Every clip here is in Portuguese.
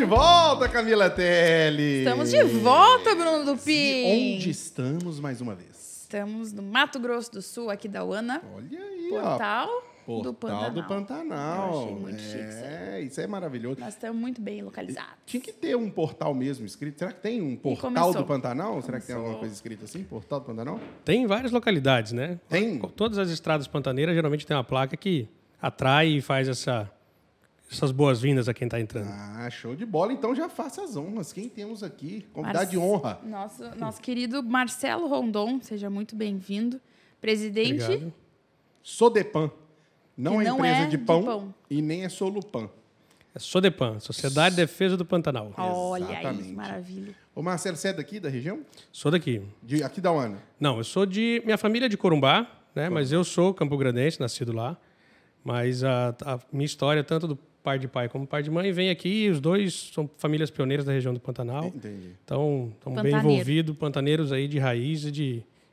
volta, Camila Telli! Estamos de volta, Bruno Dupin! Onde estamos mais uma vez? Estamos no Mato Grosso do Sul, aqui da UANA. Olha aí, Portal ó. do Pantanal. Do Pantanal. Eu achei muito chique isso aí. Isso é maravilhoso. Nós estamos muito bem localizados. Tinha que ter um portal mesmo escrito. Será que tem um portal começou. do Pantanal? Será que tem alguma coisa escrita assim? Portal do Pantanal? Tem em várias localidades, né? Tem? Todas as estradas pantaneiras geralmente tem uma placa que atrai e faz essas boas-vindas a quem está entrando. Ah, show de bola. Então já faça as honras. Quem temos aqui? Convidado de honra. Nosso querido Marcelo Rondon, seja muito bem-vindo. Presidente. Obrigado. Sodepan. Não Que é não empresa é de de pão, pão. e nem é Solupan. É Sodepan, Sociedade de Defesa do Pantanal. Olha Exatamente. aí, maravilha. Ô, Marcelo, você é daqui da região? Sou daqui. Aqui da UANA? Não, eu sou de... Minha família é de Corumbá, né? Mas eu sou campograndense, nascido lá. Mas a minha história, tanto do pai de pai como pai de mãe, vem aqui. Os dois são famílias pioneiras da região do Pantanal. Entendi. Então, estamos bem envolvidos, pantaneiros aí de raiz e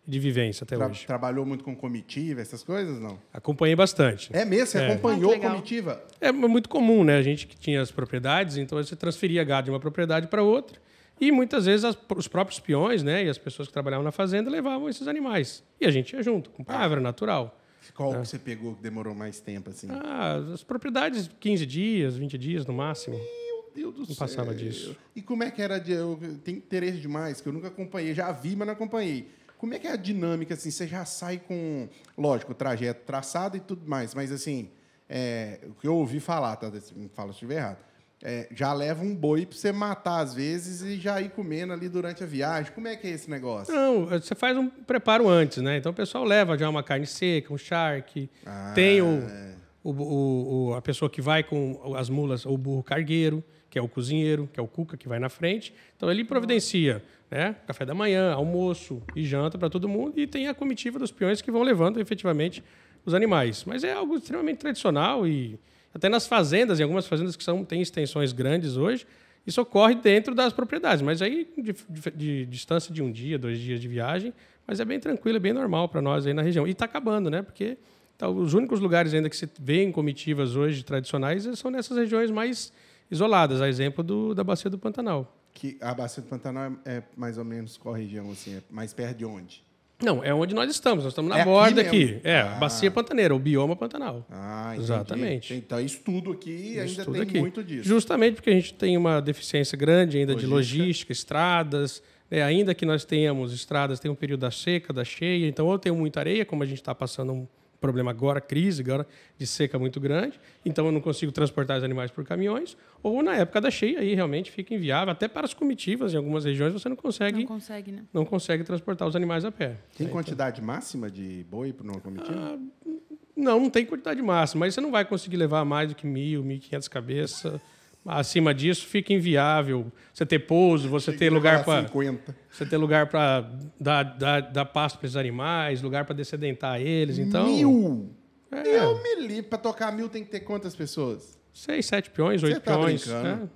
de vivência até hoje. Trabalhou muito com comitiva, essas coisas, não? Acompanhei bastante. É mesmo? Você acompanhou Ah, que legal. comitiva? É muito comum, né? A gente que tinha as propriedades, então você transferia gado de uma propriedade para outra. E muitas vezes os próprios peões, né, e as pessoas que trabalhavam na fazenda levavam esses animais. E a gente ia junto, com palavra, natural. Qual que você pegou que demorou mais tempo, assim? As propriedades, 15 dias, 20 dias no máximo. Meu Deus do céu. Não passava disso. E como é que era? Eu tenho interesse demais, que eu nunca acompanhei. Já vi, mas não acompanhei. Como é que é a dinâmica, assim? Você já sai com, lógico, o trajeto traçado e tudo mais, mas, assim, o que eu ouvi falar, tá? Me fala se estiver errado. Já leva um boi para você matar, às vezes, e já ir comendo ali durante a viagem. Como é que é esse negócio? Não, você faz um preparo antes, né? Então o pessoal leva já uma carne seca, um charque. Tem a pessoa que vai com as mulas, o burro cargueiro, que é o cozinheiro, que é o cuca que vai na frente. Então ele providencia, né, café da manhã, almoço e janta para todo mundo, e tem a comitiva dos peões que vão levando efetivamente os animais. Mas é algo extremamente tradicional e até nas fazendas, em algumas fazendas que têm extensões grandes hoje, isso ocorre dentro das propriedades, mas aí de distância de 1 dia, 2 dias de viagem, mas é bem tranquilo, é bem normal para nós aí na região. E está acabando, né? Porque os únicos lugares ainda que se vê em comitivas hoje tradicionais são nessas regiões mais isoladas, a exemplo da Bacia do Pantanal. Que a Bacia do Pantanal é mais ou menos qual região, assim? É mais perto de onde? Não, é onde nós estamos na aqui borda mesmo? aqui. A Bacia Pantaneira, o bioma Pantanal. Entendi. Exatamente. Então, isso tudo aqui ainda tem aqui. muito disso. Justamente porque a gente tem uma deficiência grande ainda de logística, estradas, né? Ainda que nós tenhamos estradas, tem um período da seca, da cheia, então ou tem muita areia, como a gente está passando um problema agora, crise agora de seca muito grande, então eu não consigo transportar os animais por caminhões, ou na época da cheia aí realmente fica inviável, até para as comitivas em algumas regiões você não consegue, né? Não consegue transportar os animais a pé. Tem quantidade máxima de boi para uma comitiva? Não tem quantidade máxima, mas você não vai conseguir levar mais do que 1.000, 1.500 cabeças. Acima disso fica inviável. Você ter pouso, você ter lugar para dar pasto para esses animais, lugar para dessedentar eles. Então, 1.000? Eu me livre. Para tocar 1.000 tem que ter quantas pessoas? 6, 7 peões, 8 peões. Brincando?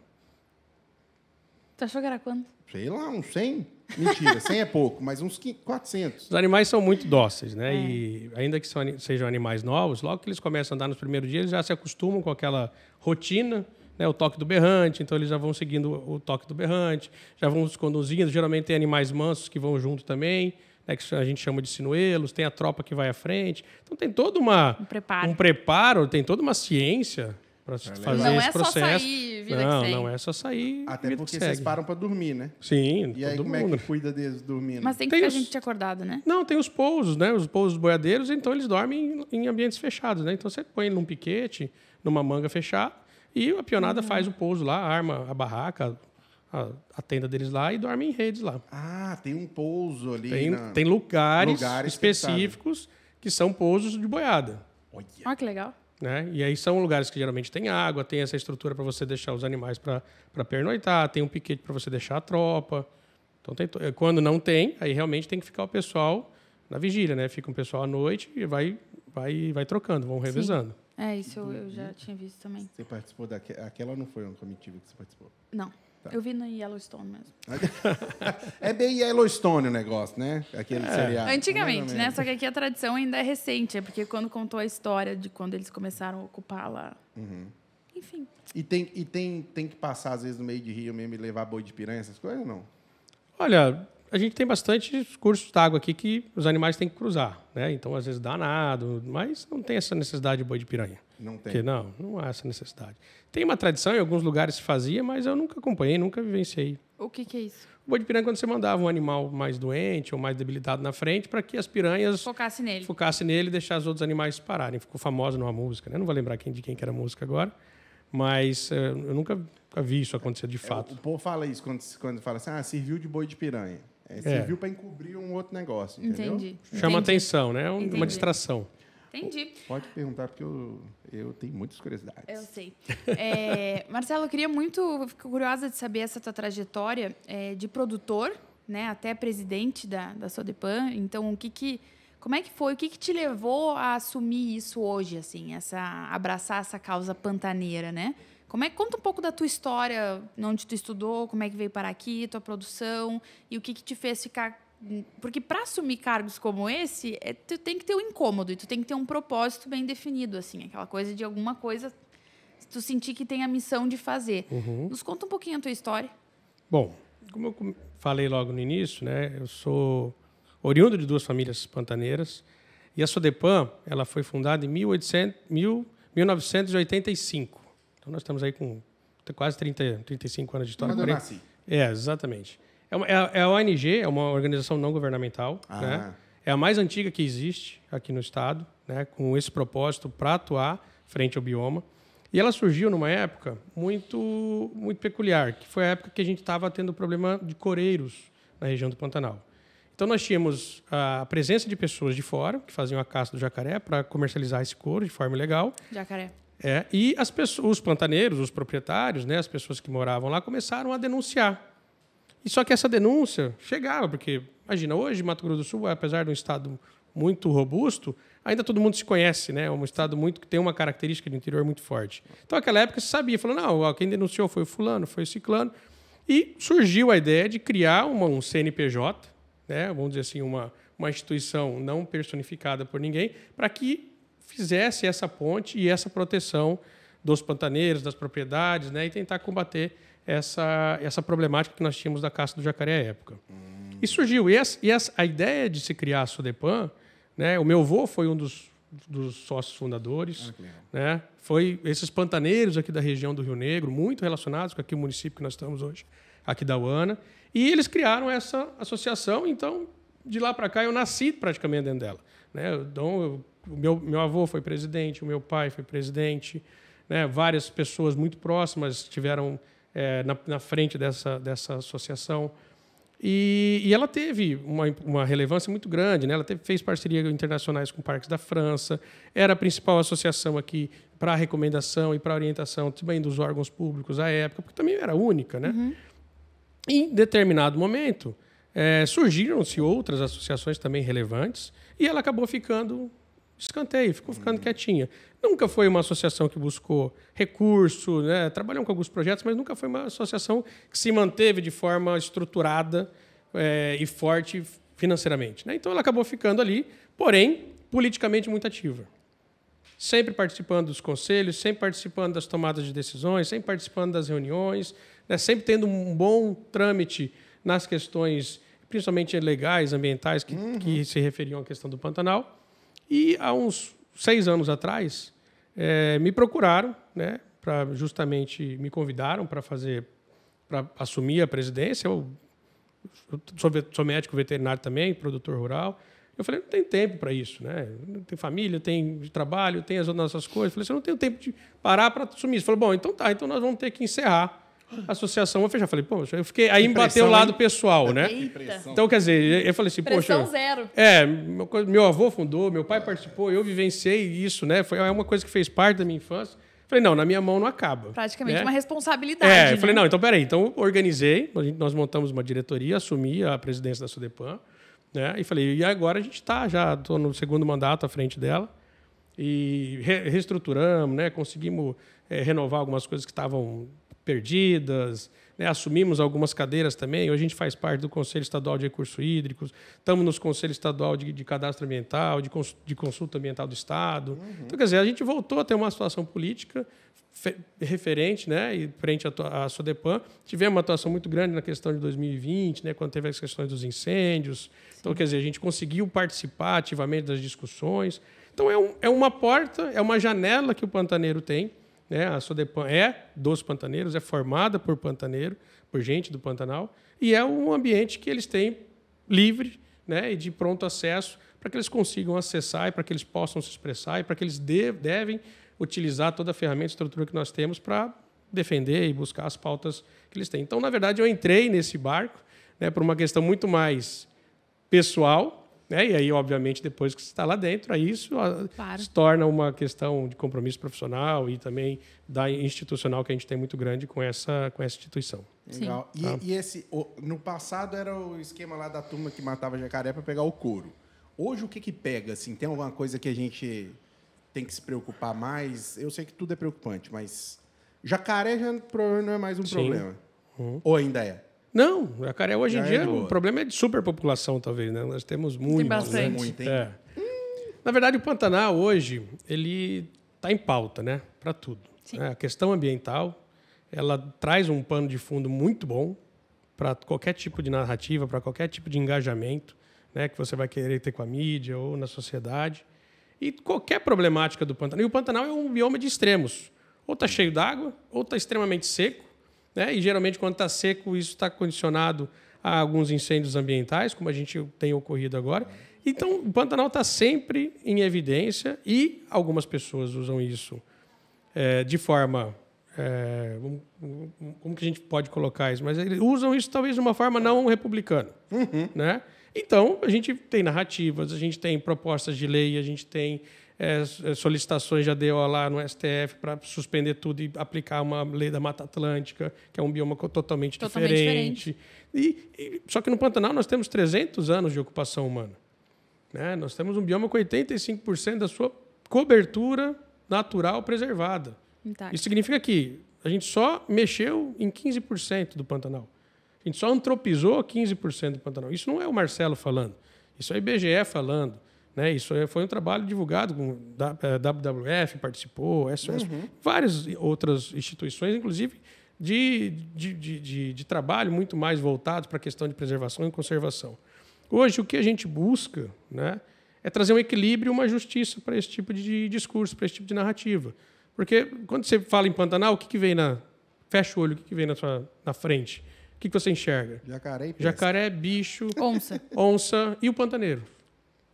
Tu achou que era quanto? Sei lá, uns 100? Mentira, 100 é pouco, mas uns 400. Os animais são muito dóceis, né? E ainda que sejam animais novos, logo que eles começam a andar nos primeiros dias, eles já se acostumam com aquela rotina, né, o toque do berrante, então eles já vão seguindo o toque do berrante, já vão se conduzindo. Geralmente tem animais mansos que vão junto também, né, que a gente chama de sinuelos, tem a tropa que vai à frente. Então tem todo um preparo, tem toda uma ciência para fazer não esse processo. Não é só sair, vida que segue. Não é só sair, até vida porque que vocês segue. param para dormir, né? Sim, e aí todo como mundo. É que cuida deles dormindo? Mas tem que ter a gente acordado, né? Não, tem os pousos, né? Os pousos boiadeiros, então eles dormem em ambientes fechados, né? Então você põe ele num piquete, numa manga fechada, e a pionada faz o pouso lá, arma a barraca, a tenda deles lá e dorme em redes lá. Tem um pouso ali. Tem lugares específicos que são pousos de boiada. Olha que legal. Né? E aí são lugares que geralmente tem água, tem essa estrutura para você deixar os animais para pernoitar, tem um piquete para você deixar a tropa. Então, quando não tem, aí realmente tem que ficar o pessoal na vigília, né? Fica um pessoal à noite e vai trocando, vão revezando. Sim. Isso eu já tinha visto também. Você participou daquela ou não foi uma comitiva que você participou? Não. Eu vi no Yellowstone mesmo. É bem Yellowstone o negócio, né? Aquele seriado. Antigamente, né? Só que aqui a tradição ainda é recente. É porque quando contou a história de quando eles começaram a ocupar lá. enfim. E tem que passar, às vezes, no meio de rio mesmo e levar boi de piranha, essas coisas, ou não? Olha, a gente tem bastante cursos d'água aqui que os animais têm que cruzar, né? Então, às vezes, dá nado, mas não tem essa necessidade de boi de piranha. Não tem. Porque não há essa necessidade. Tem uma tradição, em alguns lugares se fazia, mas eu nunca acompanhei, nunca vivenciei. O que é isso? O boi de piranha é quando você mandava um animal mais doente ou mais debilitado na frente para que as piranhas Focasse nele e deixar os outros animais pararem. Ficou famosa numa música, né? Não vou lembrar de quem que era a música agora, mas eu nunca vi isso acontecer de fato. O povo fala isso quando fala assim, serviu de boi de piranha. Serviu para encobrir um outro negócio, entendeu? Entendi. Chama atenção, né? Uma distração. Entendi. Pode perguntar, porque eu tenho muitas curiosidades. Eu sei. Marcelo, eu queria muito... Fico curiosa de saber essa tua trajetória de produtor, né, até presidente da Sodepan. Então, como é que foi? O que te levou a assumir isso hoje, assim, abraçar essa causa pantaneira, né? Conta um pouco da tua história, onde tu estudou, como é que veio parar aqui, tua produção, e o que te fez ficar... Porque para assumir cargos como esse, tu tem que ter um incômodo e tu tem que ter um propósito bem definido, assim, aquela coisa de alguma coisa, tu sentir que tem a missão de fazer. Uhum. Nos conta um pouquinho a tua história. Bom, como eu falei logo no início, né, eu sou oriundo de 2 famílias pantaneiras e a Sodepan, ela foi fundada em 1985. Então nós estamos aí com quase 35 anos de história. Quando eu nasci. Exatamente. É a ONG, é uma organização não governamental, né? É a mais antiga que existe aqui no estado, né? Com esse propósito para atuar frente ao bioma. E ela surgiu numa época muito, muito peculiar, que foi a época que a gente estava tendo problema de coreiros na região do Pantanal. Então, nós tínhamos a presença de pessoas de fora, que faziam a caça do jacaré para comercializar esse couro de forma ilegal. Jacaré. E os pantaneiros, os proprietários, né? As pessoas que moravam lá, começaram a denunciar. E só que essa denúncia chegava, porque, imagina, hoje Mato Grosso do Sul, apesar de um estado muito robusto, ainda todo mundo se conhece, né? É um estado que tem uma característica de interior muito forte. Então, naquela época, se sabia, falou, não, quem denunciou foi o fulano, foi o ciclano. E surgiu a ideia de criar um CNPJ, né? Vamos dizer assim, uma instituição não personificada por ninguém, para que fizesse essa ponte e essa proteção dos pantaneiros, das propriedades, né? E tentar combater essa problemática que nós tínhamos da caça do jacaré à época. E surgiu. A ideia de se criar a Sodepan, né? O meu avô foi um dos sócios fundadores. Né? Foi esses pantaneiros aqui da região do Rio Negro, muito relacionados com aqui o município que nós estamos hoje, aqui da UANA. E eles criaram essa associação. Então, de lá para cá, eu nasci praticamente dentro dela. Né? Então, meu avô foi presidente, o meu pai foi presidente. Né? Várias pessoas muito próximas estiveram na frente dessa associação. E ela teve uma relevância muito grande, né? Ela fez parcerias internacionais com parques da França, era a principal associação aqui para recomendação e para orientação também dos órgãos públicos à época, porque também era única. Né? Uhum. Em determinado momento, surgiram-se outras associações também relevantes e ela acabou ficando escanteio, ficou ficando quietinha. Nunca foi uma associação que buscou recurso, né? Trabalhou com alguns projetos, mas nunca foi uma associação que se manteve de forma estruturada e forte financeiramente. Né? Então, ela acabou ficando ali, porém, politicamente muito ativa. Sempre participando dos conselhos, sempre participando das tomadas de decisões, sempre participando das reuniões, né? Sempre tendo um bom trâmite nas questões, principalmente legais, ambientais, que se referiam à questão do Pantanal. E há uns 6 anos atrás, me procuraram, né, justamente me convidaram para assumir a presidência. Eu sou médico veterinário também, produtor rural. Eu falei, não tem tempo para isso, né? Tem família, tem trabalho, tem as nossas coisas. Eu falei, eu não tenho tempo de parar para assumir isso. Falei, bom, então tá, então nós vamos ter que encerrar a associação. Eu fechei, falei, poxa, eu fiquei. Aí me bateu o lado pessoal, né? Então, quer dizer, eu falei assim, Pressão poxa. zero. Meu avô fundou, meu pai participou, eu vivenciei isso, né? Foi uma coisa que fez parte da minha infância. Falei, não, na minha mão não acaba. Praticamente uma responsabilidade. Eu falei, não, então peraí. Então, organizei, nós montamos uma diretoria, assumi a presidência da Sodepan, né? E falei, e agora a gente já estou no 2º mandato à frente dela. E reestruturamos, né? Conseguimos renovar algumas coisas que estavam perdidas, né? Assumimos algumas cadeiras também. Hoje a gente faz parte do Conselho Estadual de Recursos Hídricos, estamos nos Conselho Estadual de Cadastro Ambiental, de Consulta Ambiental do Estado. Então, quer dizer, a gente voltou a ter uma situação política referente, né, e frente à SODEPAN. Tivemos uma atuação muito grande na questão de 2020, né, quando teve as questões dos incêndios. Então, quer dizer, a gente conseguiu participar ativamente das discussões. Então, é uma porta, é uma janela que o pantaneiro tem, né? A SODEPAN é dos pantaneiros, é formada por pantaneiro, por gente do Pantanal, e é um ambiente que eles têm livre, né, e de pronto acesso para que eles consigam acessar e para que eles possam se expressar e para que eles devem utilizar toda a ferramenta e estrutura que nós temos para defender e buscar as pautas que eles têm. Então, na verdade, eu entrei nesse barco, né, por uma questão muito mais pessoal, né, e aí, obviamente, depois que você está lá dentro, aí isso se torna uma questão de compromisso profissional e também da institucional que a gente tem muito grande com essa instituição. Legal. No passado era o esquema lá da turma que matava jacaré para pegar o couro. Hoje, o que pega? Assim, tem alguma coisa que a gente tem que se preocupar mais? Eu sei que tudo é preocupante, mas jacaré já não é mais um problema. Ou ainda é? Não, jacaré hoje em dia o problema é de superpopulação, talvez, né? Nós temos muito. Tem bastante. Muito, hein? Na verdade, o Pantanal hoje ele está em pauta, né? Para tudo. A questão ambiental, ela traz um pano de fundo muito bom para qualquer tipo de narrativa, para qualquer tipo de engajamento, né, que você vai querer ter com a mídia ou na sociedade. E qualquer problemática do Pantanal. E o Pantanal é um bioma de extremos. Ou está cheio d'água, ou está extremamente seco. Né? E, geralmente, quando está seco, isso está condicionado a alguns incêndios ambientais, como a gente tem ocorrido agora. Então, o Pantanal está sempre em evidência e algumas pessoas usam isso de forma... como que a gente pode colocar isso? Mas eles usam isso, talvez, de uma forma não republicana. Né? Então, a gente tem narrativas, a gente tem propostas de lei, a gente tem solicitações de ADO lá no STF para suspender tudo e aplicar uma lei da Mata Atlântica, que é um bioma totalmente diferente. Só que no Pantanal nós temos 300 anos de ocupação humana. Né? Nós temos um bioma com 85% da sua cobertura natural preservada. Isso significa que a gente só mexeu em 15% do Pantanal. A gente só antropizou 15% do Pantanal. Isso não é o Marcelo falando. Isso é o IBGE falando. Né? Isso foi um trabalho divulgado, a WWF participou, SOS, várias outras instituições, inclusive de trabalho muito mais voltados para a questão de preservação e conservação. Hoje, o que a gente busca, né, é trazer um equilíbrio e uma justiça para esse tipo de discurso, para esse tipo de narrativa. Porque quando você fala em Pantanal, o que vem fecha o olho, o que vem na frente? O que você enxerga? Jacaré e pesca. Jacaré, bicho, onça e o pantaneiro.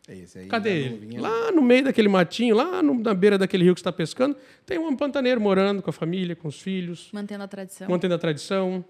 Esse aí. Cadê ele? Lá no meio daquele matinho, lá na beira daquele rio que você está pescando, tem um pantaneiro morando com a família, com os filhos. Mantendo a tradição. Mantendo a tradição,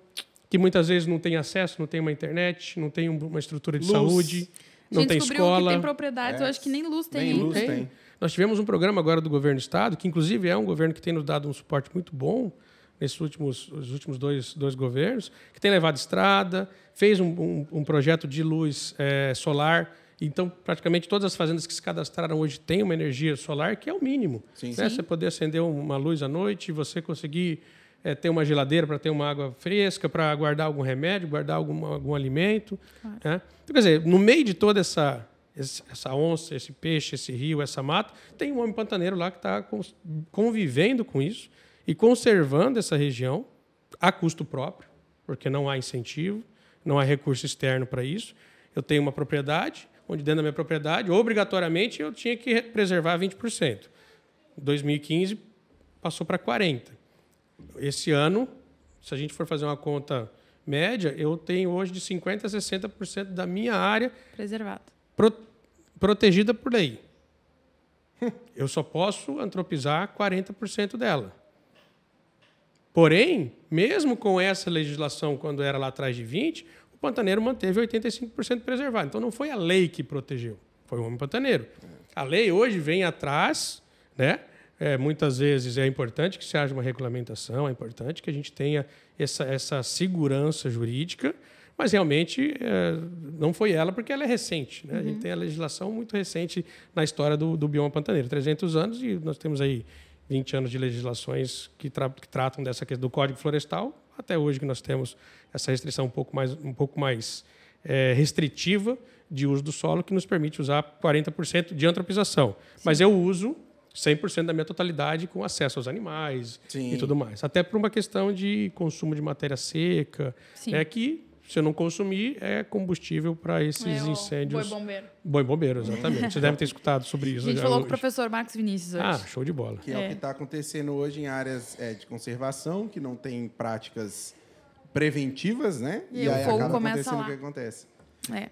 que muitas vezes não tem acesso, não tem uma internet, não tem uma estrutura de saúde, não tem escola. Que tem propriedades, eu acho que nem luz tem. Nem luz tem. Nós tivemos um programa agora do governo do estado, que inclusive é um governo que tem nos dado um suporte muito bom nesses últimos dois governos, que tem levado estrada, fez um projeto de luz solar. Então, praticamente todas as fazendas que se cadastraram hoje têm uma energia solar, que é o mínimo. Né? Você poder acender uma luz à noite, você conseguir ter uma geladeira para ter uma água fresca, para guardar algum remédio, guardar algum alimento. Claro. Né? Então, quer dizer, no meio de toda essa onça, esse peixe, esse rio, essa mata, tem um homem pantaneiro lá que está convivendo com isso e conservando essa região a custo próprio, porque não há incentivo, não há recurso externo para isso. Eu tenho uma propriedade, onde dentro da minha propriedade, obrigatoriamente, eu tinha que preservar 20%. Em 2015, passou para 40%. Esse ano, se a gente for fazer uma conta média, eu tenho hoje de 50% a 60% da minha área preservada, protegida por lei. Eu só posso antropizar 40% dela. Porém, mesmo com essa legislação, quando era lá atrás de 20%, o pantaneiro manteve 85% preservado. Então, não foi a lei que protegeu, foi o homem pantaneiro. A lei hoje vem atrás, né? Muitas vezes é importante que se haja uma regulamentação, é importante que a gente tenha essa segurança jurídica, mas realmente não foi ela, porque ela é recente. Né? A gente tem a legislação muito recente na história do bioma pantaneiro, 300 anos, e nós temos aí 20 anos de legislações que tratam dessa questão do Código Florestal, até hoje que nós temos essa restrição um pouco mais restritiva de uso do solo, que nos permite usar 40% de antropização. Sim. Mas eu uso 100% da minha totalidade com acesso aos animais e tudo mais. Até por uma questão de consumo de matéria seca, que, se eu não consumir, é combustível para esses incêndios. Boi bombeiro. Boi bombeiro, exatamente. Você deve ter escutado sobre isso. A gente falou com o professor Marcos Vinícius hoje. Ah, show de bola. Que é o que está acontecendo hoje em áreas de conservação, que não tem práticas preventivas, né? E aí acaba acontecendo o que acontece.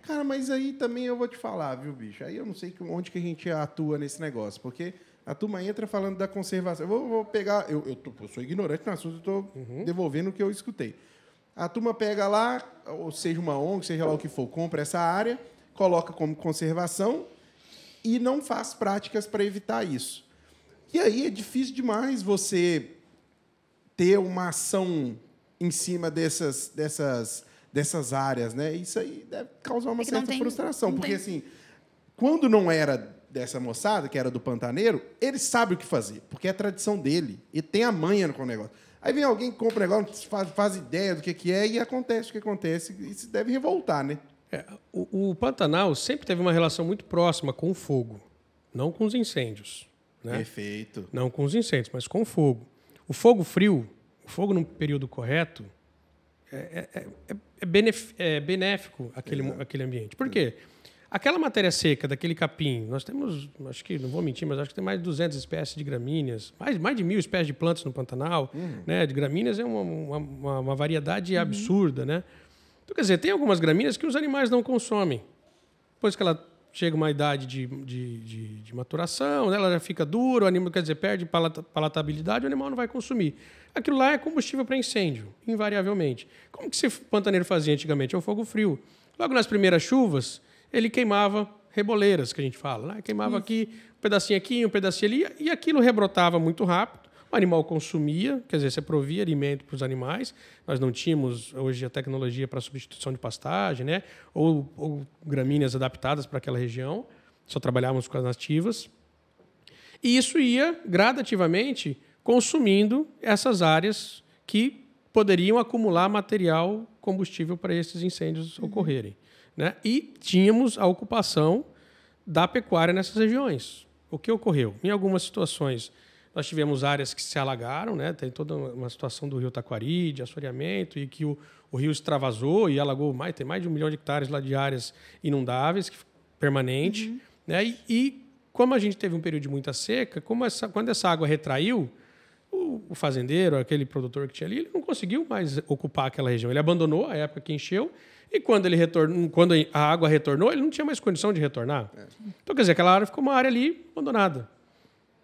Cara, mas aí também eu vou te falar, viu, bicho? Aí eu não sei onde que a gente atua nesse negócio, porque a turma entra falando da conservação. Eu vou pegar... Eu sou ignorante no assunto, eu estou devolvendo o que eu escutei. A turma pega lá, ou seja uma ONG, seja lá o que for, compra essa área, coloca como conservação e não faz práticas para evitar isso. E aí é difícil demais você ter uma ação em cima dessas áreas, né? Isso aí deve causar uma certa frustração, porque assim, quando não era dessa moçada, que era do Pantaneiro, ele sabe o que fazer, porque é a tradição dele, e tem a manha com o negócio. Aí vem alguém que compra um negócio, faz ideia do que é, e acontece o que acontece, e se deve revoltar, né? O Pantanal sempre teve uma relação muito próxima com o fogo, não com os incêndios. Né? Perfeito. Não com os incêndios, mas com o fogo. O fogo frio, o fogo num período correto, é benéfico àquele ambiente. Por quê? Aquela matéria seca daquele capim, nós temos, acho que, não vou mentir, mas acho que tem mais de 200 espécies de gramíneas, mais de 1.000 espécies de plantas no Pantanal. Né? De gramíneas é uma variedade absurda. Né? Então, quer dizer, tem algumas gramíneas que os animais não consomem. Depois que ela chega uma idade de maturação, né? Ela já fica dura, o animal, quer dizer, perde palatabilidade, o animal não vai consumir. Aquilo lá é combustível para incêndio, invariavelmente. Como que esse pantaneiro fazia antigamente? É o fogo frio. Logo nas primeiras chuvas, ele queimava reboleiras, que a gente fala. Né? Queimava aqui, um pedacinho ali, e aquilo rebrotava muito rápido. O animal consumia, quer dizer, você provia alimento para os animais. Nós não tínhamos hoje a tecnologia para substituição de pastagem, né? ou gramíneas adaptadas para aquela região. Só trabalhávamos com as nativas. E isso ia gradativamente consumindo essas áreas que poderiam acumular material combustível para esses incêndios ocorrerem. Né? E tínhamos a ocupação da pecuária nessas regiões. O que ocorreu? Em algumas situações, nós tivemos áreas que se alagaram, né? Tem toda uma situação do rio Taquari, de assoreamento, e que o rio extravasou e alagou tem mais de 1 milhão de hectares lá de áreas inundáveis, permanente. Né? E como a gente teve um período de muita seca, quando essa água retraiu, o fazendeiro, aquele produtor que tinha ali, ele não conseguiu mais ocupar aquela região. Ele abandonou a época que encheu, e quando a água retornou, ele não tinha mais condição de retornar. Então, quer dizer, aquela área ficou uma área ali abandonada.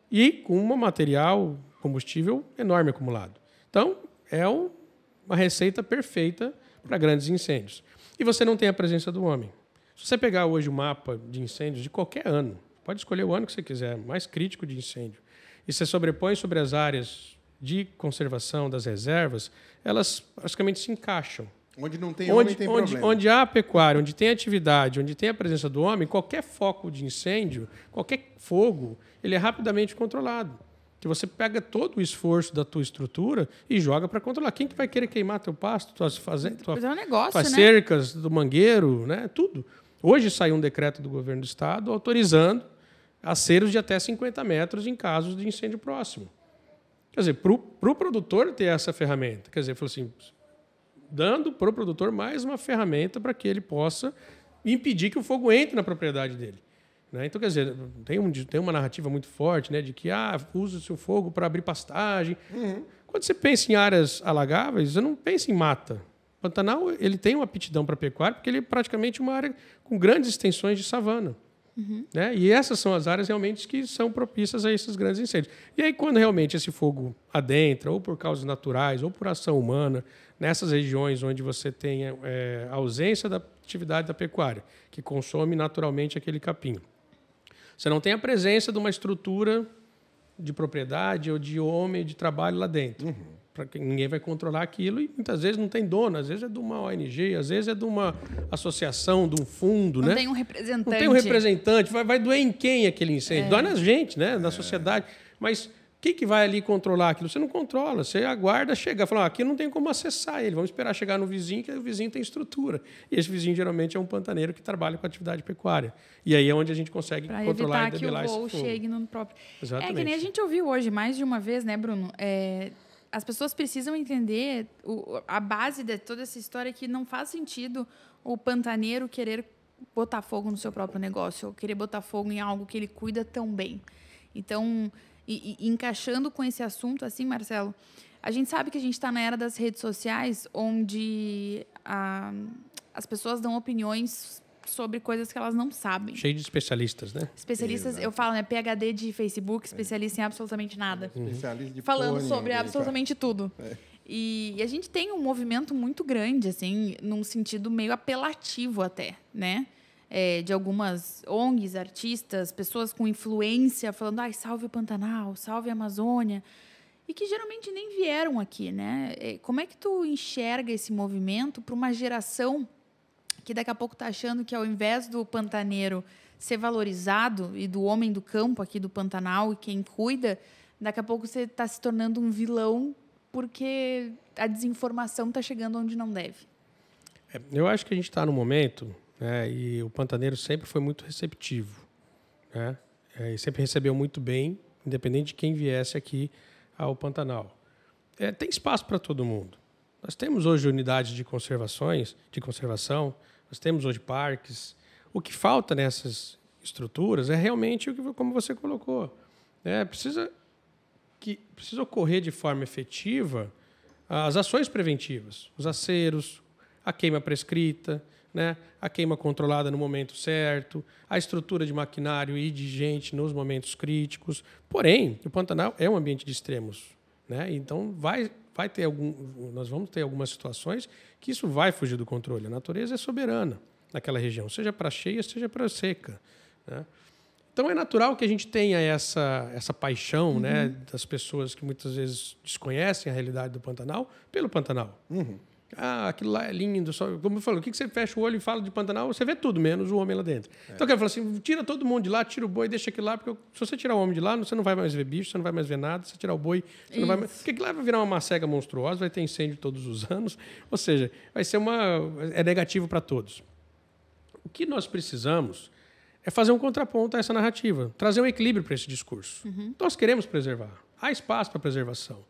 E com um material, combustível enorme acumulado. Então, é uma receita perfeita para grandes incêndios. E você não tem a presença do homem. Se você pegar hoje o mapa de incêndios de qualquer ano, pode escolher o ano que você quiser, mais crítico de incêndio, e você sobrepõe sobre as áreas de conservação das reservas, elas praticamente se encaixam. Onde não tem homem, tem problema. Onde há pecuária, onde tem atividade, onde tem a presença do homem, qualquer foco de incêndio, qualquer fogo, ele é rapidamente controlado. Que você pega todo o esforço da tua estrutura e joga para controlar. Quem que vai querer queimar teu pasto, tuas cercas do mangueiro, né? Tudo. Hoje saiu um decreto do governo do estado autorizando aceros de até 50 metros em casos de incêndio próximo. Quer dizer, para o produtor ter essa ferramenta, quer dizer, falou assim, dando para o produtor mais uma ferramenta para que ele possa impedir que o fogo entre na propriedade dele. Né? Então, quer dizer, tem uma narrativa muito forte, né, de que usa-se o fogo para abrir pastagem. Quando você pensa em áreas alagáveis, você não pensa em mata. O Pantanal ele tem uma aptidão para pecuária porque ele é praticamente uma área com grandes extensões de savana. Né? E essas são as áreas realmente que são propícias a esses grandes incêndios. E aí, quando realmente esse fogo adentra, ou por causas naturais, ou por ação humana, nessas regiões onde você tem a ausência da atividade da pecuária, que consome naturalmente aquele capim, você não tem a presença de uma estrutura de propriedade ou de homem de trabalho lá dentro. Porque ninguém vai controlar aquilo e muitas vezes não tem dono, às vezes é de uma ONG, às vezes é de uma associação, de um fundo. Não né? tem um representante. Não tem um representante. Vai doer em quem aquele incêndio? Dói na gente, né? Na sociedade. Mas Quem que vai ali controlar aquilo? Você não controla, você aguarda chegar. Fala, aqui não tem como acessar ele, vamos esperar chegar no vizinho, que o vizinho tem estrutura. E esse vizinho geralmente é um pantaneiro que trabalha com atividade pecuária. E aí é onde a gente consegue controlar e debelar esse fogo. Para evitar que o voo chegue no próprio... Exatamente. É que nem a gente ouviu hoje, mais de uma vez, né, Bruno? As pessoas precisam entender a base de toda essa história, que não faz sentido o pantaneiro querer botar fogo no seu próprio negócio, ou querer botar fogo em algo que ele cuida tão bem. Então... E encaixando com esse assunto, assim, Marcelo, a gente sabe que a gente está na era das redes sociais, onde as pessoas dão opiniões sobre coisas que elas não sabem. Cheio de especialistas, né? Especialistas, exato. Eu falo, né? PhD de Facebook, especialista em absolutamente nada. Especialista de falando sobre absolutamente tudo. E a gente tem um movimento muito grande, assim, num sentido meio apelativo até, né? De algumas ONGs, artistas, pessoas com influência, falando, salve o Pantanal, salve a Amazônia, e que geralmente nem vieram aqui, né? Como é que tu enxerga esse movimento para uma geração que daqui a pouco está achando que, ao invés do pantaneiro ser valorizado e do homem do campo aqui do Pantanal e quem cuida, daqui a pouco você está se tornando um vilão porque a desinformação está chegando onde não deve? Eu acho que a gente está no momento... e o pantaneiro sempre foi muito receptivo, né? E sempre recebeu muito bem, independente de quem viesse aqui ao Pantanal. Tem espaço para todo mundo. Nós temos hoje unidades de conservação, nós temos hoje parques. O que falta nessas estruturas é realmente, como você colocou, precisa ocorrer de forma efetiva as ações preventivas, os aceros, a queima prescrita, a queima controlada no momento certo, a estrutura de maquinário e de gente nos momentos críticos. Porém, o Pantanal é um ambiente de extremos, então nós vamos ter algumas situações que isso vai fugir do controle. A natureza é soberana naquela região, seja para cheia, seja para seca. Então é natural que a gente tenha essa paixão, das pessoas que muitas vezes desconhecem a realidade do Pantanal pelo Pantanal. Aquilo lá é lindo. Como eu falo, o que você fecha o olho e fala de Pantanal, você vê tudo, menos o homem lá dentro. Então eu quero falar assim, tira todo mundo de lá, tira o boi, deixa aquilo lá, porque se você tirar o homem de lá, você não vai mais ver bicho, você não vai mais ver nada. Se você tirar o boi, você não vai mais... Porque aquilo lá vai virar uma macega monstruosa, vai ter incêndio todos os anos. Ou seja, vai ser é negativo para todos. O que nós precisamos é fazer um contraponto a essa narrativa, trazer um equilíbrio para esse discurso. Nós queremos preservar. Há espaço para preservação.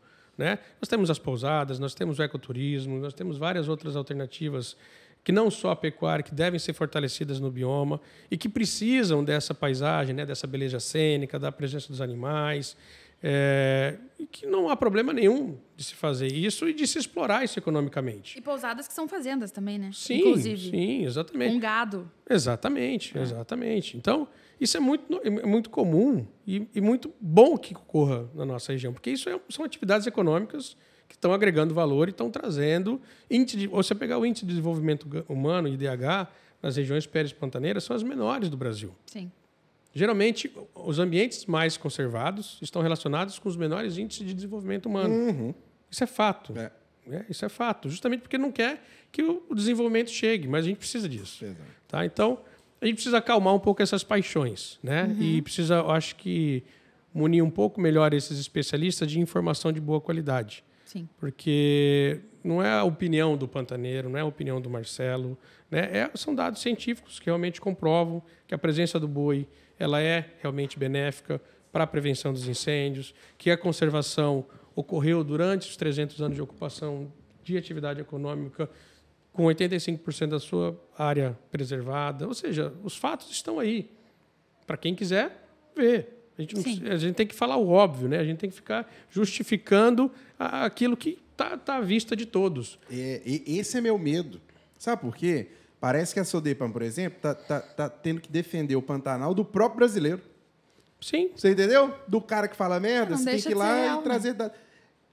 Nós temos as pousadas, nós temos o ecoturismo, nós temos várias outras alternativas que não só a pecuária, que devem ser fortalecidas no bioma e que precisam dessa paisagem, dessa beleza cênica, da presença dos animais, e que não há problema nenhum de se fazer isso e de se explorar isso economicamente. E pousadas que são fazendas também, né? Sim, inclusive. Sim, exatamente. Com gado. Exatamente. Então, isso é muito comum e muito bom que ocorra na nossa região, porque isso são atividades econômicas que estão agregando valor e estão trazendo... você pegar o Índice de Desenvolvimento Humano, IDH, nas regiões péreo-pantaneiras, são as menores do Brasil. Sim. Geralmente, os ambientes mais conservados estão relacionados com os menores índices de desenvolvimento humano. Isso é fato. Isso é fato. Justamente porque não quer que o desenvolvimento chegue, mas a gente precisa disso. Tá? Então, a gente precisa acalmar um pouco essas paixões. E precisa, eu acho que, munir um pouco melhor esses especialistas de informação de boa qualidade. Sim. Porque não é a opinião do pantaneiro, não é a opinião do Marcelo. São dados científicos que realmente comprovam que a presença do boi ela é realmente benéfica para a prevenção dos incêndios, que a conservação ocorreu durante os 300 anos de ocupação de atividade econômica, com 85% da sua área preservada. Ou seja, os fatos estão aí, para quem quiser ver. A gente tem que falar o óbvio, a gente tem que ficar justificando aquilo que está à vista de todos. Esse é meu medo. Sabe por quê? Parece que a Sodepan, por exemplo, tá tendo que defender o Pantanal do próprio brasileiro. Sim. Você entendeu? Do cara que fala merda, você tem que ir lá real, e trazer...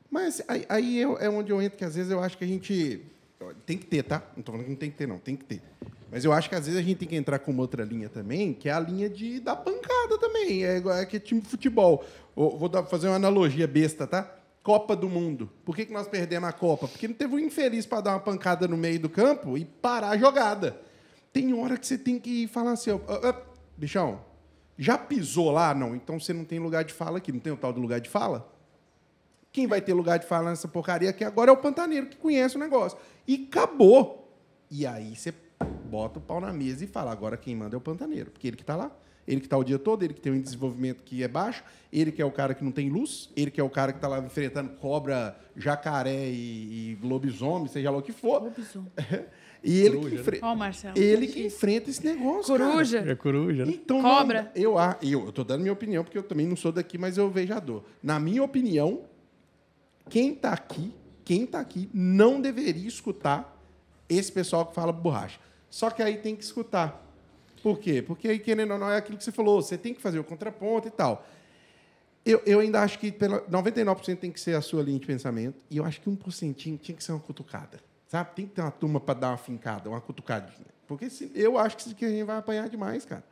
Mas aí é onde eu entro, que às vezes eu acho que a gente... Tem que ter, tá? Não estou falando que não tem que ter, não. Tem que ter. Mas eu acho que às vezes a gente tem que entrar com uma outra linha também, que é a linha da pancada também. Que é time de futebol. Vou fazer uma analogia besta, tá? Copa do Mundo. Por que nós perdemos a Copa? Porque não teve um infeliz para dar uma pancada no meio do campo e parar a jogada. Tem hora que você tem que falar assim, bichão, já pisou lá? Não, então você não tem lugar de fala aqui. Não tem o tal do lugar de fala? Quem vai ter lugar de falar nessa porcaria aqui agora é o pantaneiro que conhece o negócio. E acabou. E aí você bota o pau na mesa e fala, agora quem manda é o pantaneiro, porque ele que está lá. Ele que está o dia todo, ele que tem um desenvolvimento que é baixo, ele que é o cara que não tem luz, ele que é o cara que está lá enfrentando cobra, jacaré e lobisomem, seja lá o que for. Lobisomem. E ele que enfrenta. Ó, Marcelo. Ele que enfrenta esse negócio. Coruja. Cara. É coruja, né? Então, Cobra. Eu tô dando minha opinião, porque eu também não sou daqui, mas eu vejo a dor. Na minha opinião, quem tá aqui não deveria escutar esse pessoal que fala borracha. Só que aí tem que escutar. Por quê? Porque aí, querendo ou não, é aquilo que você falou, você tem que fazer o contraponto e tal. Eu ainda acho que 99% tem que ser a sua linha de pensamento, e eu acho que 1% tinha que ser uma cutucada. Sabe? Tem que ter uma turma para dar uma fincada, uma cutucadinha. Porque eu acho que a gente vai apanhar demais, cara.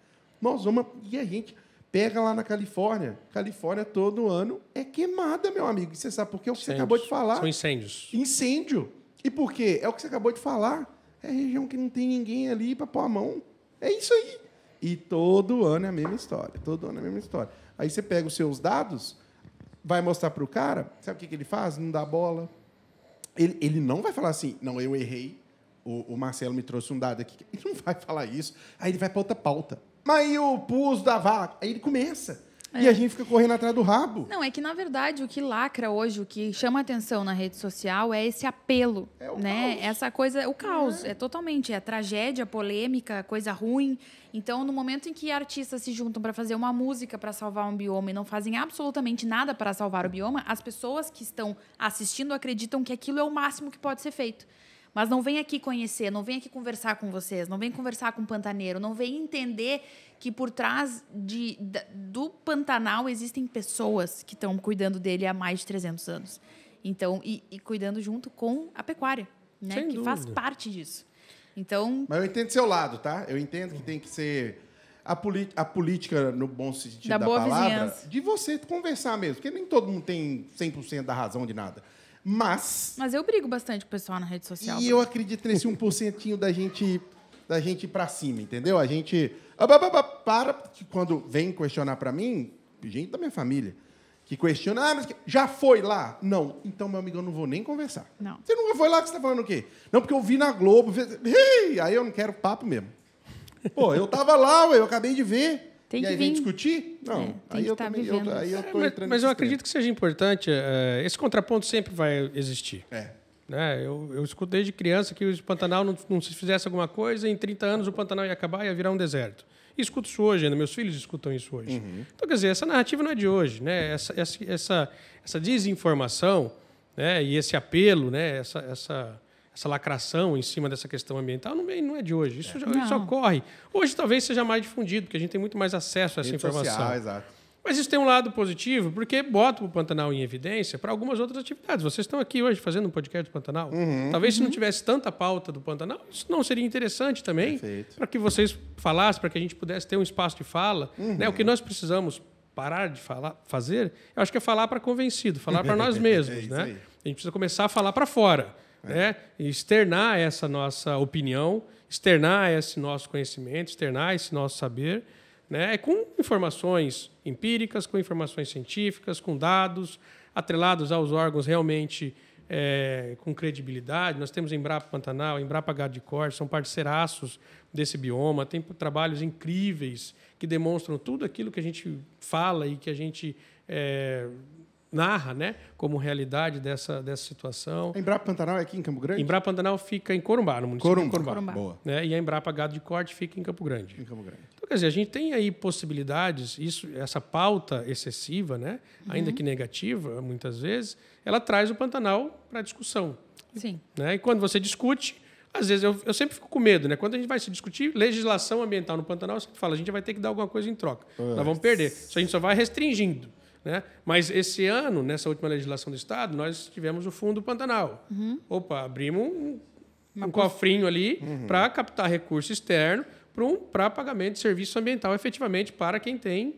Nós vamos... E a gente pega lá na Califórnia. Califórnia, todo ano, é queimada, meu amigo. E você sabe por quê? É o que você acabou de falar. São incêndios. Incêndio. E por quê? É o que você acabou de falar. É região que não tem ninguém ali para pôr a mão. É isso aí. E todo ano é a mesma história. Todo ano é a mesma história. Aí você pega os seus dados, vai mostrar para o cara, sabe o que ele faz? Não dá bola. Ele não vai falar assim, não, eu errei, o Marcelo me trouxe um dado aqui. Ele não vai falar isso. Aí ele vai para outra pauta. Mas aí o pus da vaca. Aí ele começa. E a gente fica correndo atrás do rabo. Não, é que, na verdade, o que lacra hoje, o que chama atenção na rede social é esse apelo, É o né? caos. Essa coisa, o caos, é totalmente, é tragédia, polêmica, coisa ruim. Então, no momento em que artistas se juntam para fazer uma música para salvar um bioma e não fazem absolutamente nada para salvar o bioma, as pessoas que estão assistindo acreditam que aquilo é o máximo que pode ser feito. Mas não vem aqui conhecer, não vem aqui conversar com vocês, não vem conversar com o pantaneiro, não vem entender que por trás do Pantanal existem pessoas que estão cuidando dele há mais de 300 anos. Então, e cuidando junto com a pecuária, né? Sem que faz dúvida. parte disso. Então, Mas eu entendo seu lado, tá? Eu entendo que tem que ser a política, no bom sentido Da da boa palavra, vizinhança. de você conversar mesmo. Porque nem todo mundo tem 100% da razão de nada. Mas mas eu brigo bastante com o pessoal na rede social. eu acredito nesse 1% da gente ir pra cima, entendeu? A gente... Para, que quando vem questionar pra mim, gente da minha família, que questiona, mas já foi lá? Não. Então, meu amigo, eu não vou nem conversar. Não. Você nunca foi lá, que você tá falando o quê? Não, porque eu vi na Globo. Aí eu não quero papo mesmo. Pô, eu tava lá, eu acabei de ver. Tem e que aí vem vir. discutir? Não. Tem Aí que eu tá também vivendo aí eu isso. tô entrando Mas eu nesse acredito que seja importante, esse contraponto sempre vai existir. É. Né? Eu escuto desde criança que o Pantanal não se fizesse alguma coisa, em 30 anos o Pantanal ia acabar e ia virar um deserto. E escuto isso hoje, ainda meus filhos escutam isso hoje. Então, quer dizer, essa narrativa não é de hoje. Né? Essa desinformação, né? E esse apelo, né? essa lacração em cima dessa questão ambiental não é de hoje. Isso ocorre. Hoje talvez seja mais difundido, porque a gente tem muito mais acesso a essa Rede informação. social, exato. Mas isso tem um lado positivo, porque bota o Pantanal em evidência para algumas outras atividades. Vocês estão aqui hoje fazendo um podcast do Pantanal. Talvez se não tivesse tanta pauta do Pantanal, isso não seria interessante também para que vocês falassem, para que a gente pudesse ter um espaço de fala. Né? O que nós precisamos parar de fazer, eu acho que é falar para convencido, falar para nós mesmos. isso Né? aí. A gente precisa começar a falar para fora. Né? E externar essa nossa opinião, externar esse nosso conhecimento, externar esse nosso saber, né? Com informações empíricas, com informações científicas, com dados, atrelados aos órgãos realmente com credibilidade. Nós temos Embrapa Pantanal, Embrapa Gado de Corte, são parceiraços desse bioma, tem trabalhos incríveis que demonstram tudo aquilo que a gente fala e que a gente narra, né, como realidade dessa situação. A Embrapa Pantanal é aqui em Campo Grande? Embrapa Pantanal fica em Corumbá, no município de Corumbá. Boa. Né? E a Embrapa Gado de Corte fica em Campo Grande. Em Campo Grande. Então, quer dizer, a gente tem aí possibilidades, essa pauta excessiva, né? Ainda que negativa, muitas vezes, ela traz o Pantanal para a discussão. Sim. Né? E quando você discute, às vezes eu sempre fico com medo, né? Quando a gente vai se discutir legislação ambiental no Pantanal, você fala, a gente vai ter que dar alguma coisa em troca. Nós vamos perder. Isso a gente só vai restringindo. Né? Mas esse ano, nessa última legislação do Estado, nós tivemos o Fundo Pantanal. Opa, abrimos um cofrinho ali para captar recurso externo para pagamento de serviço ambiental efetivamente para quem tem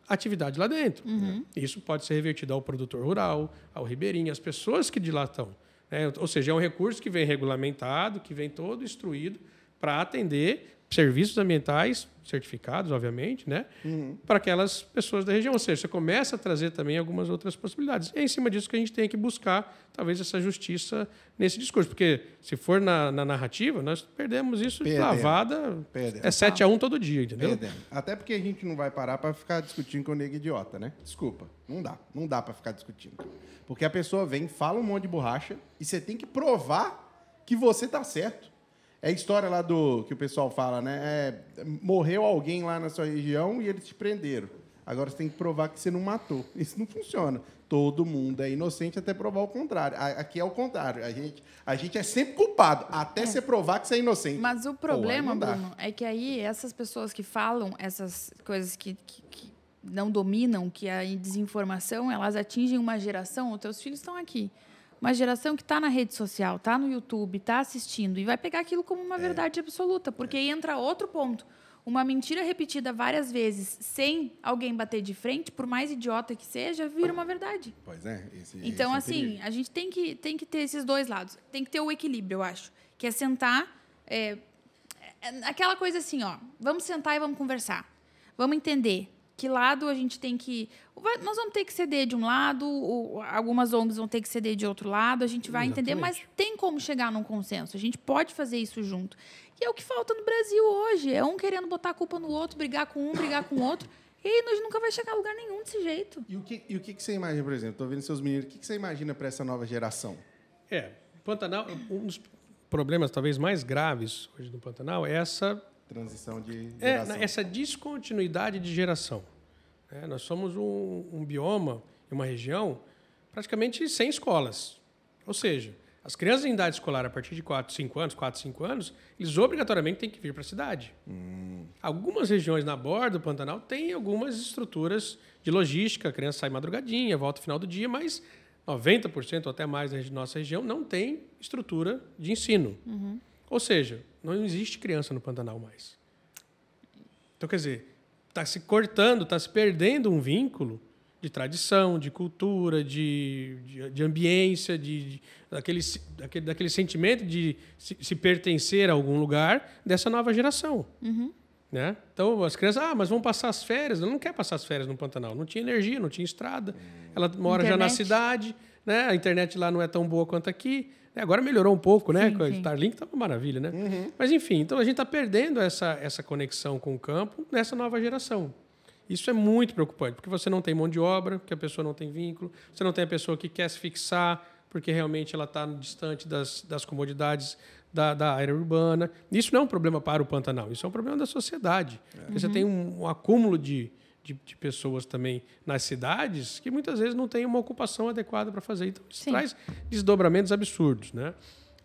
atividade lá dentro. Né? Isso pode ser revertido ao produtor rural, ao ribeirinho, às pessoas que de lá estão. Né? Ou seja, é um recurso que vem regulamentado, que vem todo instruído para atender serviços ambientais certificados, obviamente, né? Para aquelas pessoas da região. Ou seja, você começa a trazer também algumas outras possibilidades. É em cima disso que a gente tem que buscar, talvez, essa justiça nesse discurso. Porque, se for na narrativa, nós perdemos isso de lavada. É 7-1 todo dia, entendeu? Até porque a gente não vai parar para ficar discutindo com o nego idiota, né? Desculpa, não dá. Não dá para ficar discutindo. Porque a pessoa vem, fala um monte de borracha e você tem que provar que você tá certo. É a história lá do que o pessoal fala, né? Morreu alguém lá na sua região e eles te prenderam. Agora você tem que provar que você não matou. Isso não funciona. Todo mundo é inocente até provar o contrário. Aqui é o contrário. A gente é sempre culpado, até você provar que você é inocente. Mas o problema, Bruno, é que aí essas pessoas que falam essas coisas que não dominam, que a desinformação, elas atingem uma geração, os teus filhos estão aqui. Uma geração que está na rede social, está no YouTube, está assistindo e vai pegar aquilo como uma verdade absoluta, porque aí entra outro ponto. Uma mentira repetida várias vezes sem alguém bater de frente, por mais idiota que seja, vira uma verdade. Pois é. Então, assim, a gente tem que ter esses dois lados. Tem que ter o equilíbrio, eu acho. Que é sentar... aquela coisa assim, ó. Vamos sentar e vamos conversar. Vamos entender que lado a gente tem que... Nós vamos ter que ceder de um lado, algumas ONGs vão ter que ceder de outro lado, a gente vai entender, mas tem como chegar num consenso. A gente pode fazer isso junto. E é o que falta no Brasil hoje. É um querendo botar a culpa no outro, brigar com um, brigar com o outro. E aí nós nunca vai chegar a lugar nenhum desse jeito. E o que você imagina, por exemplo? Estou vendo seus meninos. O que você imagina para essa nova geração? Pantanal, um dos problemas talvez mais graves hoje no Pantanal é essa... transição de geração. Essa descontinuidade de geração. Nós somos um bioma e uma região praticamente sem escolas. Ou seja, as crianças em idade escolar, a partir de 4, 5 anos, eles obrigatoriamente têm que vir para a cidade. Algumas regiões na borda do Pantanal têm algumas estruturas de logística, a criança sai madrugadinha, volta no final do dia, mas 90% ou até mais da nossa região não tem estrutura de ensino. Ou seja, não existe criança no Pantanal mais. Então, quer dizer, está se cortando, está se perdendo um vínculo de tradição, de cultura, de ambiência, daquele sentimento de se pertencer a algum lugar dessa nova geração. Né? Então, as crianças, mas vão passar as férias. Ela não quer passar as férias no Pantanal. Não tinha energia, não tinha estrada. Ela mora já na cidade, né? A internet lá não é tão boa quanto aqui. Agora melhorou um pouco, né? Com o Starlink está uma maravilha, né? Mas, enfim, então a gente está perdendo essa conexão com o campo nessa nova geração. Isso é muito preocupante, porque você não tem mão de obra, porque a pessoa não tem vínculo, você não tem a pessoa que quer se fixar, porque realmente ela está distante das comodidades da área urbana. Isso não é um problema para o Pantanal, isso é um problema da sociedade. Porque você tem um acúmulo de pessoas também nas cidades que muitas vezes não têm uma ocupação adequada para fazer. Então, isso traz desdobramentos absurdos, né?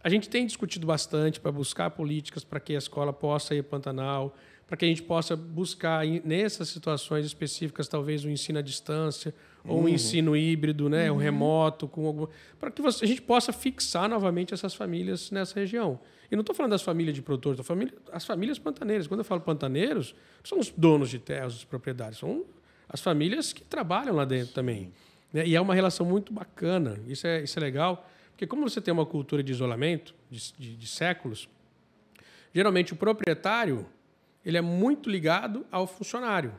A gente tem discutido bastante para buscar políticas para que a escola possa ir ao Pantanal, para que a gente possa buscar, nessas situações específicas, talvez um ensino à distância ou um ensino híbrido, né? Um remoto, para que a gente possa fixar novamente essas famílias nessa região. E não estou falando das famílias de produtores, as famílias pantaneiras. Quando eu falo pantaneiros, não são os donos de terras, os proprietários, são as famílias que trabalham lá dentro também. Né? E é uma relação muito bacana, isso é legal, porque como você tem uma cultura de isolamento de séculos, geralmente o proprietário ele é muito ligado ao funcionário.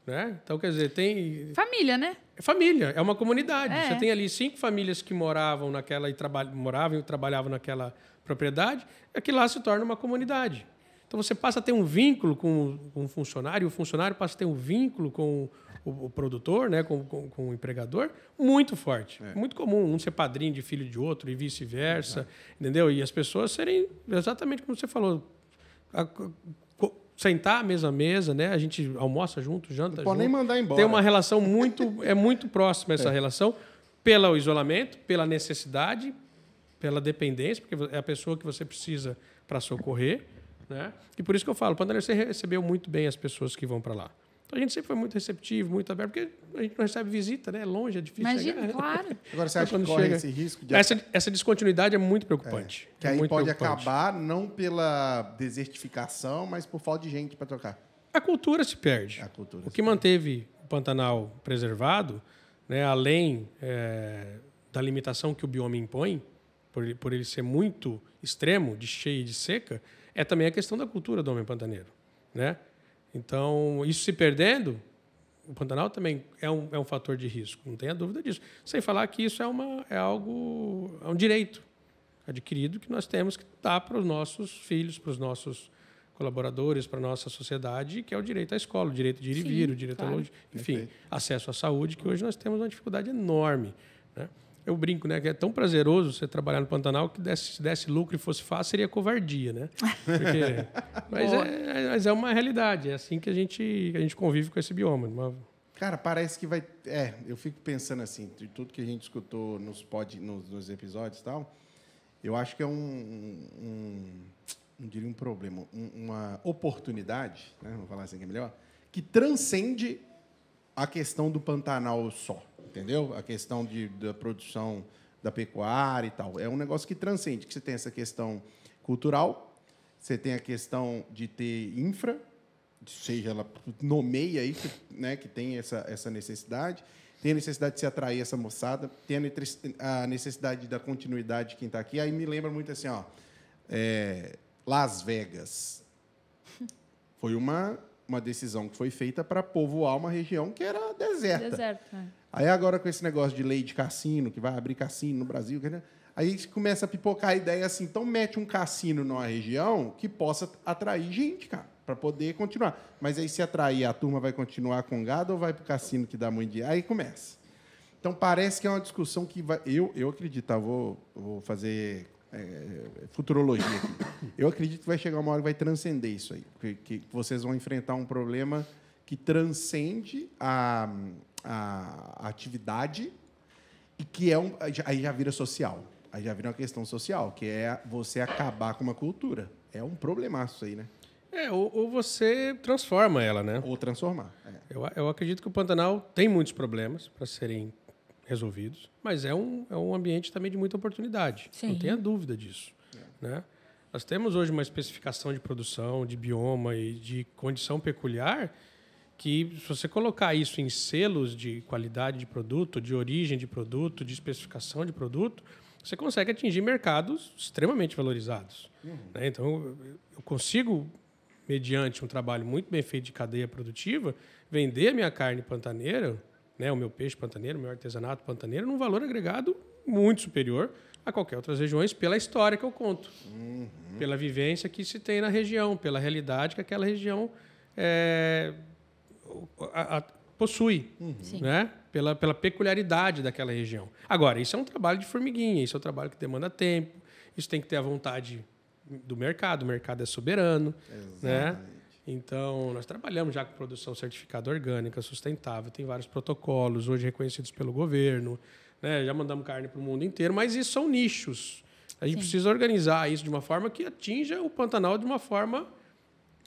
Né? Então, quer dizer, tem... Família, né? É família, é uma comunidade. Você tem ali 5 famílias que moravam e trabalhavam naquela propriedade, é que lá se torna uma comunidade. Então, você passa a ter um vínculo com o funcionário, e o funcionário passa a ter um vínculo com o produtor, né, com o empregador, muito forte. Muito comum um ser padrinho de filho de outro e vice-versa, entendeu? E as pessoas serem exatamente como você falou, sentar mesa a mesa, né? A gente almoça junto, janta junto. Não pode nem mandar embora. Tem uma relação muito próxima essa relação, pelo isolamento, pela necessidade, pela dependência, porque é a pessoa que você precisa para socorrer, né? E por isso que eu falo, Pantanal, você recebeu muito bem as pessoas que vão para lá. Então, a gente sempre foi muito receptivo, muito aberto, porque a gente não recebe visita, né? É longe, é difícil chegar. Claro. Agora, você acha que corre esse risco de... Essa descontinuidade é muito preocupante. Que aí pode acabar não pela desertificação, mas por falta de gente para tocar. A cultura se perde. O que manteve o Pantanal preservado, né, além da limitação que o bioma impõe, por ele ser muito extremo, de cheia e de seca, é também a questão da cultura do homem pantaneiro, né? Então, isso se perdendo, o Pantanal também é um fator de risco, não tenha dúvida disso. Sem falar que isso é um direito adquirido que nós temos que dar para os nossos filhos, para os nossos colaboradores, para a nossa sociedade, que é o direito à escola, o direito de ir e vir, o direito à enfim, acesso à saúde, que hoje nós temos uma dificuldade enorme, né? Eu brinco, né, que é tão prazeroso você trabalhar no Pantanal que se desse lucro e fosse fácil, seria covardia, né? Mas é uma realidade, é assim que a gente convive com esse bioma. Cara, parece que vai... eu fico pensando assim, de tudo que a gente escutou nos episódios e tal, eu acho que é não diria um problema, uma oportunidade, né, vamos falar assim que é melhor, que transcende a questão do Pantanal só, entendeu? A questão da produção da pecuária e tal. É um negócio que transcende, que você tem essa questão cultural, você tem a questão de ter infra, seja ela nomeia aí, né, que tem essa necessidade, tem a necessidade de se atrair essa moçada, tem a necessidade da continuidade de quem está aqui. Aí me lembra muito assim, Las Vegas. Foi uma decisão que foi feita para povoar uma região que era deserta. Aí agora com esse negócio de lei de cassino, que vai abrir cassino no Brasil, aí começa a pipocar a ideia assim, então mete um cassino numa região que possa atrair gente, cara, para poder continuar. Mas aí se atrair, a turma vai continuar com gado ou vai para o cassino que dá muito dinheiro? Aí começa. Então parece que é uma discussão que vai... Eu acredito, tá? Vou fazer... futurologia aqui. Eu acredito que vai chegar uma hora que vai transcender isso aí, que vocês vão enfrentar um problema que transcende a atividade e que aí já vira social. Aí já vira uma questão social, que é você acabar com uma cultura. É um problemaço aí, né? Ou você transforma ela, né? Ou transformar. Eu acredito que o Pantanal tem muitos problemas para serem resolvidos, mas é um ambiente também de muita oportunidade. Sim. Não tenha dúvida disso. Né? Nós temos hoje uma especificação de produção, de bioma e de condição peculiar que, se você colocar isso em selos de qualidade de produto, de origem de produto, de especificação de produto, você consegue atingir mercados extremamente valorizados. Né? Então, eu consigo, mediante um trabalho muito bem feito de cadeia produtiva, vender a minha carne pantaneira, né, o meu peixe pantaneiro, o meu artesanato pantaneiro, num valor agregado muito superior a qualquer outras regiões, pela história que eu conto, pela vivência que se tem na região, pela realidade que aquela região possui, né, pela peculiaridade daquela região. Agora, isso é um trabalho de formiguinha, isso é um trabalho que demanda tempo, isso tem que ter a vontade do mercado, o mercado é soberano. Né? Então, nós trabalhamos já com produção certificada orgânica, sustentável, tem vários protocolos, hoje reconhecidos pelo governo, né? Já mandamos carne para o mundo inteiro, mas isso são nichos. A gente precisa organizar isso de uma forma que atinja o Pantanal de uma forma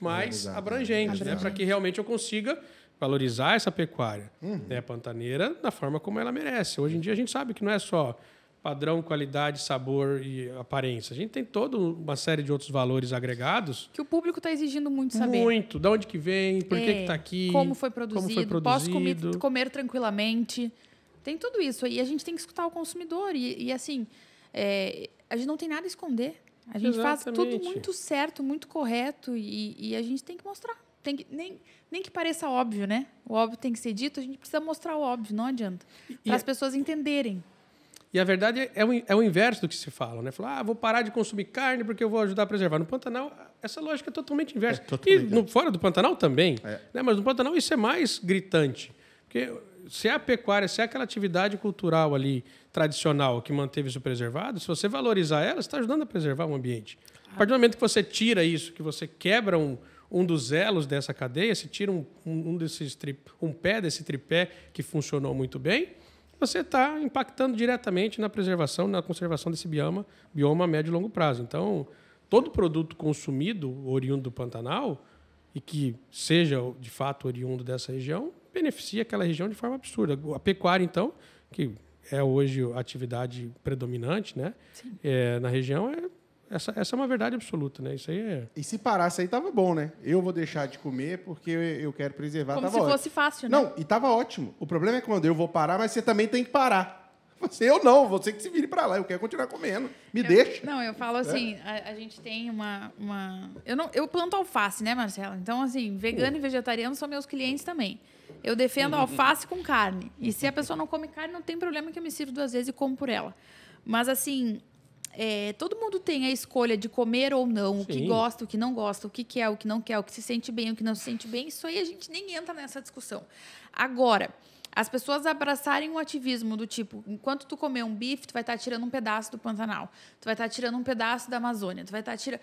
mais abrangente, né? Para que realmente eu consiga valorizar essa pecuária, né, pantaneira da forma como ela merece. Hoje em dia a gente sabe que não é só padrão, qualidade, sabor e aparência. A gente tem toda uma série de outros valores agregados. Que o público está exigindo muito saber. Muito. De onde que vem, por que está aqui. Como foi produzido. Posso comer tranquilamente. Tem tudo isso. E a gente tem que escutar o consumidor. E assim, a gente não tem nada a esconder. A gente faz tudo muito certo, muito correto. E a gente tem que mostrar. Nem que pareça óbvio, né? O óbvio tem que ser dito, a gente precisa mostrar o óbvio, não adianta. Para as pessoas entenderem. E a verdade é o inverso do que se fala, né? Falar, vou parar de consumir carne porque eu vou ajudar a preservar. No Pantanal, essa lógica é totalmente inversa. Fora do Pantanal também. Né? Mas no Pantanal isso é mais gritante. Porque se é a pecuária, se é aquela atividade cultural ali, tradicional, que manteve isso preservado, se você valorizar ela, você está ajudando a preservar o ambiente. A partir do momento que você tira isso, que você quebra um dos elos dessa cadeia, se tira um pé desse tripé que funcionou muito bem, você está impactando diretamente na preservação, na conservação desse bioma a médio e longo prazo. Então, todo produto consumido oriundo do Pantanal e que seja, de fato, oriundo dessa região, beneficia aquela região de forma absurda. A pecuária, então, que é hoje a atividade predominante, né, na região, essa é uma verdade absoluta, né? Isso aí é... E se parasse aí, tava bom, né? Eu vou deixar de comer porque eu quero preservar. Como se fosse fácil, né? Não, e tava ótimo. O problema é quando eu vou parar, mas você também tem que parar. Eu não, você que se vire pra lá, eu quero continuar comendo. Deixa. Não, eu falo assim, a gente tem uma... Eu planto alface, né, Marcela? Então, assim, vegano e vegetariano são meus clientes também. Eu defendo alface com carne. E se a pessoa não come carne, não tem problema que eu me sirvo 2 vezes e como por ela. Mas, assim, todo mundo tem a escolha de comer ou não, o que gosta, o que não gosta, o que quer, o que não quer, o que se sente bem, o que não se sente bem. Isso aí a gente nem entra nessa discussão. Agora, as pessoas abraçarem o ativismo do tipo, enquanto tu comer um bife, tu vai estar tirando um pedaço do Pantanal, tu vai estar tirando um pedaço da Amazônia, tu vai estar tirando...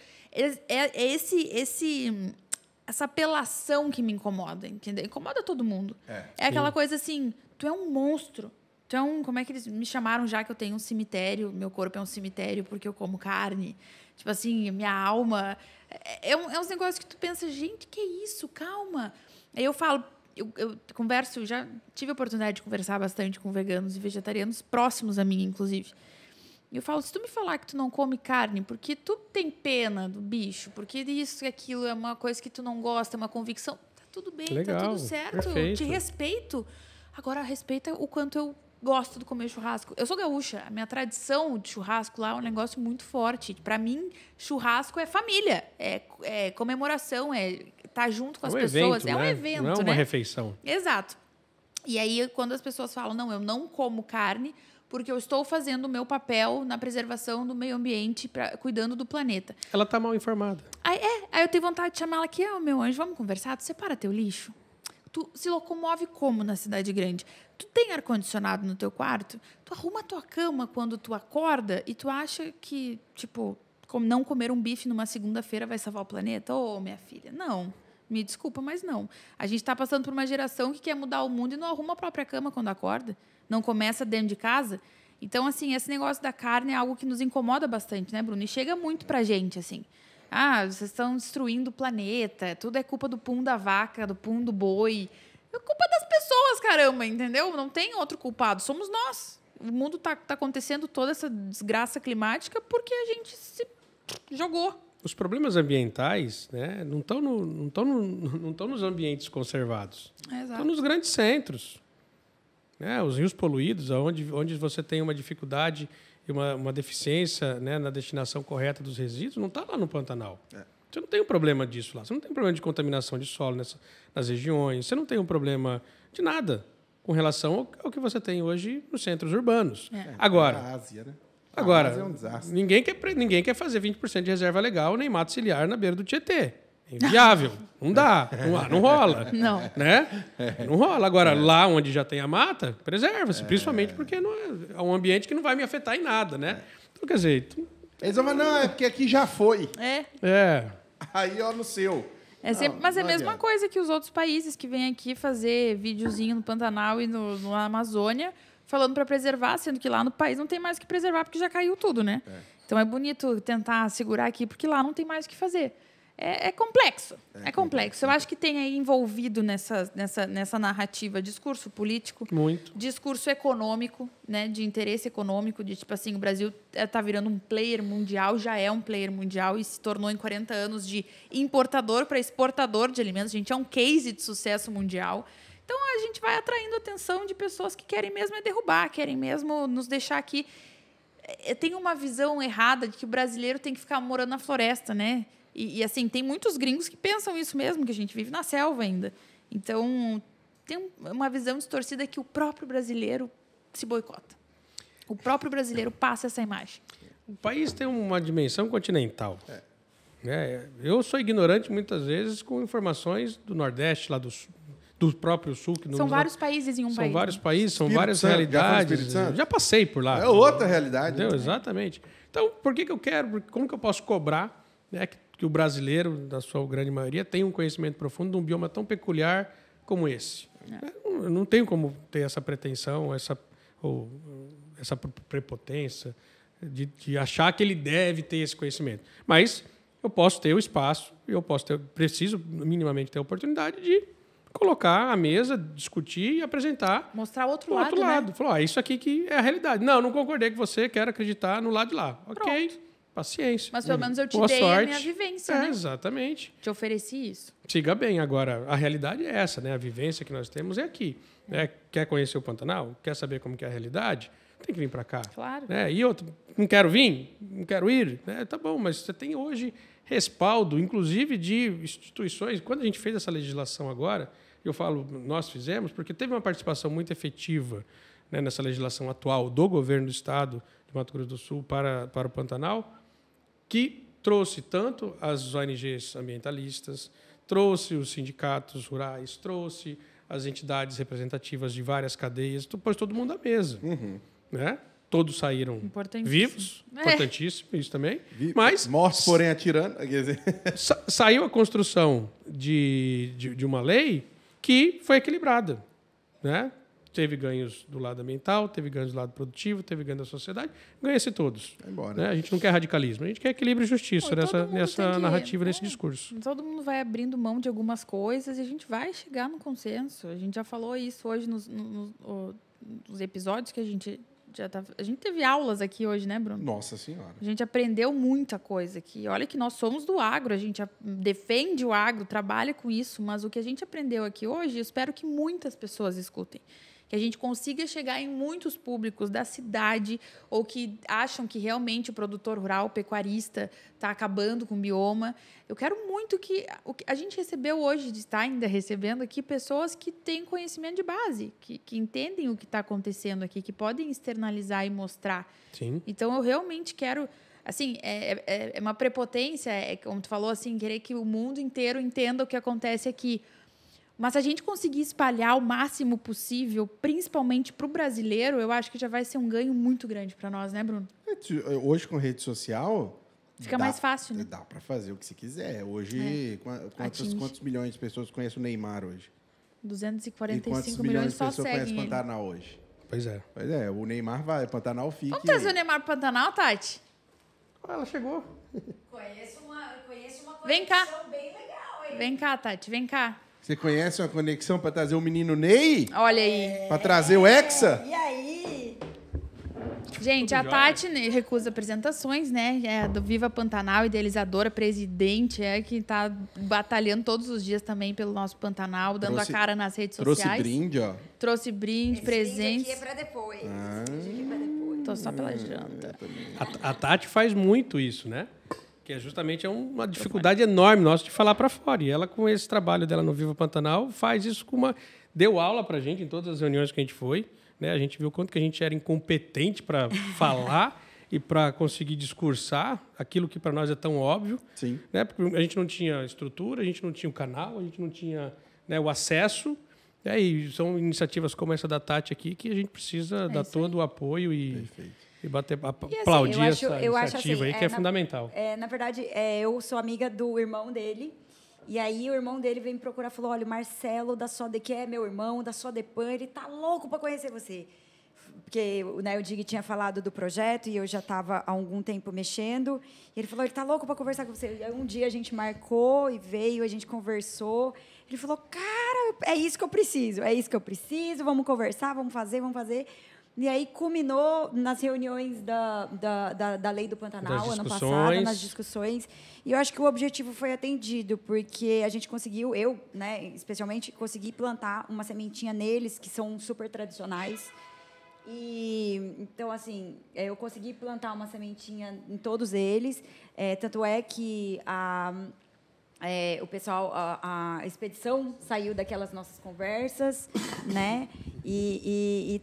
Essa apelação que me incomoda, entendeu? Incomoda todo mundo. É aquela coisa assim, tu é um monstro. Tu é um... Como é que eles me chamaram já que eu tenho um cemitério? Meu corpo é um cemitério porque eu como carne. Tipo assim, minha alma... É uns negócios que tu pensa, gente, que é isso? Calma. Aí eu falo... Eu converso, já tive a oportunidade de conversar bastante com veganos e vegetarianos próximos a mim, inclusive. E eu falo, se tu me falar que tu não come carne porque tu tem pena do bicho, porque isso e aquilo é uma coisa que tu não gosta, é uma convicção, tá tudo bem, legal, tá tudo certo, perfeito. Te respeito. Agora, respeita o quanto eu gosto de comer churrasco. Eu sou gaúcha, a minha tradição de churrasco lá é um negócio muito forte. Para mim, churrasco é família, é comemoração, é estar junto com as pessoas. Evento, é um né? evento, não é uma refeição. Exato. E aí, quando as pessoas falam, não, eu não como carne porque eu estou fazendo o meu papel na preservação do meio ambiente, cuidando do planeta. Ela está mal informada. Aí eu tenho vontade de chamar ela aqui, meu anjo, vamos conversar? Tu separa teu lixo? Tu se locomove como na cidade grande? Tu tem ar-condicionado no teu quarto? Tu arruma a tua cama quando tu acorda e tu acha que, tipo, não comer um bife numa segunda-feira vai salvar o planeta? Ô, minha filha, não. Me desculpa, mas não. A gente está passando por uma geração que quer mudar o mundo e não arruma a própria cama quando acorda. Não começa dentro de casa. Então, assim, esse negócio da carne é algo que nos incomoda bastante, né, Bruno? E chega muito pra gente, assim. Ah, vocês estão destruindo o planeta. Tudo é culpa do pum da vaca, do pum do boi. É culpa das pessoas, caramba, entendeu? Não tem outro culpado. Somos nós. O mundo tá acontecendo toda essa desgraça climática porque a gente se jogou. Os problemas ambientais, né, não estão nos ambientes conservados. Estão nos grandes centros. Né? Os rios poluídos, onde você tem uma dificuldade e uma deficiência, né, na destinação correta dos resíduos, não está lá no Pantanal. Você não tem um problema disso lá. Você não tem um problema de contaminação de solo nas regiões. Você não tem um problema de nada com relação ao que você tem hoje nos centros urbanos. Agora, a Ásia, né? Agora, é um desastre. ninguém quer fazer 20% de reserva legal nem mato ciliar na beira do Tietê. É inviável. Não dá. Não rola. Não. Né? Não rola. Agora, lá onde já tem a mata, preserva-se. Principalmente porque é um ambiente que não vai me afetar em nada. Né? Então, quer dizer... Eles vão falar, não, é porque aqui já foi. Aí, ó, no seu. Mas é a mesma coisa que os outros países que vêm aqui fazer videozinho no Pantanal e na Amazônia... falando para preservar, sendo que lá no país não tem mais o que preservar porque já caiu tudo, né? Então é bonito tentar segurar aqui porque lá não tem mais o que fazer. É complexo. É complexo. Eu acho que tem aí envolvido nessa narrativa discurso político, muito, discurso econômico, né, de interesse econômico, de tipo assim, o Brasil está virando um player mundial, já é um player mundial e se tornou em 40 anos de importador para exportador de alimentos. A gente é um case de sucesso mundial. Então, a gente vai atraindo a atenção de pessoas que querem mesmo derrubar, querem mesmo nos deixar aqui. Tem uma visão errada de que o brasileiro tem que ficar morando na floresta, né? E assim, tem muitos gringos que pensam isso mesmo, que a gente vive na selva ainda. Então, tem uma visão distorcida que o próprio brasileiro se boicota. O próprio brasileiro passa essa imagem. O país tem uma dimensão continental. Eu sou ignorante, muitas vezes, com informações do Nordeste, lá do próprio Sul. São vários países em um país. São vários países, são várias Santo, realidades. Já passei por lá. É outra realidade. Entendeu? Exatamente. Então, por que eu quero? Como que eu posso cobrar, né, que o brasileiro, na sua grande maioria, tenha um conhecimento profundo de um bioma tão peculiar como esse? Eu não tenho como ter essa pretensão, essa prepotência de achar que ele deve ter esse conhecimento. Mas eu posso ter o espaço, preciso minimamente ter a oportunidade de colocar à mesa, discutir e apresentar. Mostrar o outro lado. Né? Falar, isso aqui que é a realidade. Não concordei com você, quero acreditar no lado de lá. Pronto. Ok, paciência. Mas pelo menos eu te Boa dei sorte. A minha vivência, né? Exatamente. Te ofereci isso. Siga bem. Agora, a realidade é essa, né? A vivência que nós temos é aqui. Quer conhecer o Pantanal? Quer saber como que é a realidade? tem que vir para cá. Claro. Né? E outro, não quero vir? Não quero ir? Né? Tá bom, mas você tem hoje respaldo, inclusive de instituições. Quando a gente fez essa legislação agora, eu falo, nós fizemos, porque teve uma participação muito efetiva, né, nessa legislação atual do governo do Estado de Mato Grosso do Sul para o Pantanal, que trouxe tanto as ONGs ambientalistas, trouxe os sindicatos rurais, trouxe as entidades representativas de várias cadeias, pôs todo mundo à mesa. Né? Todos saíram vivos, importantíssimo isso também. Mas mortos, porém, atirando. Saiu a construção de uma lei que foi equilibrada. Né? Teve ganhos do lado ambiental, teve ganhos do lado produtivo, teve ganhos da sociedade, ganha-se todos. Né? A gente não quer radicalismo, a gente quer equilíbrio e justiça nessa narrativa, nesse discurso. Todo mundo vai abrindo mão de algumas coisas e a gente vai chegar no consenso. A gente já falou isso hoje nos episódios que a gente teve aulas aqui hoje, né, Bruno? Nossa Senhora. A gente aprendeu muita coisa aqui. Olha que nós somos do agro, a gente defende o agro, trabalha com isso, mas o que a gente aprendeu aqui hoje, eu espero que muitas pessoas escutem. Que a gente consiga chegar em muitos públicos da cidade ou que acham que realmente o produtor rural, o pecuarista, está acabando com o bioma. Eu quero muito que... A gente recebeu hoje, está ainda recebendo aqui, pessoas que têm conhecimento de base, que entendem o que está acontecendo aqui, que podem externalizar e mostrar. Sim. Então, eu realmente quero... Assim, é uma prepotência, como tu falou, assim, querer que o mundo inteiro entenda o que acontece aqui. Mas se a gente conseguir espalhar o máximo possível, principalmente para o brasileiro, eu acho que já vai ser um ganho muito grande para nós, né, Bruno? Hoje, com rede social... Fica mais fácil, né? Dá para fazer o que você quiser. Hoje, quantos milhões de pessoas conhecem o Neymar hoje? 245 milhões só seguem ele. Quantos milhões de pessoas conhecem o Pantanal hoje? Pois é. Pois é, o Neymar vai, o Pantanal fica... Vamos trazer o Neymar para o Pantanal, Tati? Ela chegou. Conheço uma Vem cá. bem legal, hein? Vem cá, Tati, vem cá. Você conhece uma conexão para trazer o menino Ney? Olha aí. Para trazer o Hexa? E aí? Gente, a Tati recusa apresentações, né? É do Viva Pantanal, idealizadora, presidente, que está batalhando todos os dias também pelo nosso Pantanal, dando a cara nas redes sociais. Trouxe brinde, ó. Trouxe brinde, presentes. Esse aqui é para depois. Esse aqui é para depois. Tô só pela janta. A Tati faz muito isso, né? Que é justamente uma dificuldade enorme nossa de falar para fora. E ela, com esse trabalho dela no Viva Pantanal, faz isso deu aula para a gente em todas as reuniões que a gente foi. Né? A gente viu quanto que a gente era incompetente para falar e para conseguir discursar aquilo que para nós é tão óbvio. Sim. Né? Porque a gente não tinha estrutura, a gente não tinha o canal, a gente não tinha, né, o acesso. E são iniciativas como essa da Tati aqui que a gente precisa dar todo o apoio e aplaudir essa iniciativa aí, que é fundamental. Na verdade, eu sou amiga do irmão dele. E aí o irmão dele veio me procurar e falou, olha, o Marcelo da Sode, que é meu irmão, da Sodepan, ele tá louco para conhecer você. Porque, né, o Dig tinha falado do projeto e eu já estava há algum tempo mexendo. E ele falou, ele tá louco para conversar com você. E aí, um dia a gente marcou e veio, a gente conversou. Ele falou, cara, é isso que eu preciso, vamos conversar, vamos fazer. E aí culminou nas reuniões da Lei do Pantanal, ano passado, nas discussões. E eu acho que o objetivo foi atendido, porque a gente conseguiu, eu, né, especialmente, consegui plantar uma sementinha neles, que são super tradicionais. E, então, assim, eu consegui plantar uma sementinha em todos eles. Tanto é que o pessoal, a expedição saiu daquelas nossas conversas, né? E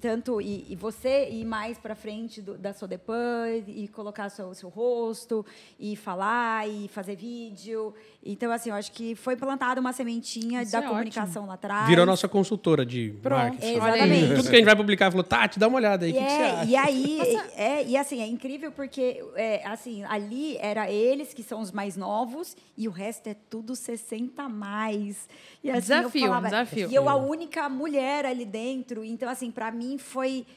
você ir mais para frente da Sodepan e colocar o seu rosto e falar e fazer vídeo. Então, assim, eu acho que foi plantada uma sementinha da comunicação lá atrás. Virou nossa consultora de marketing. Exatamente. Tudo que a gente vai publicar, falou, Tati, dá uma olhada aí, o que você acha? E aí, e assim, é incrível porque, assim, ali era eles que são os mais novos e o resto é tudo 60 a mais. E, assim, desafio. E eu a única mulher ali dentro. Então, assim, para mim foi...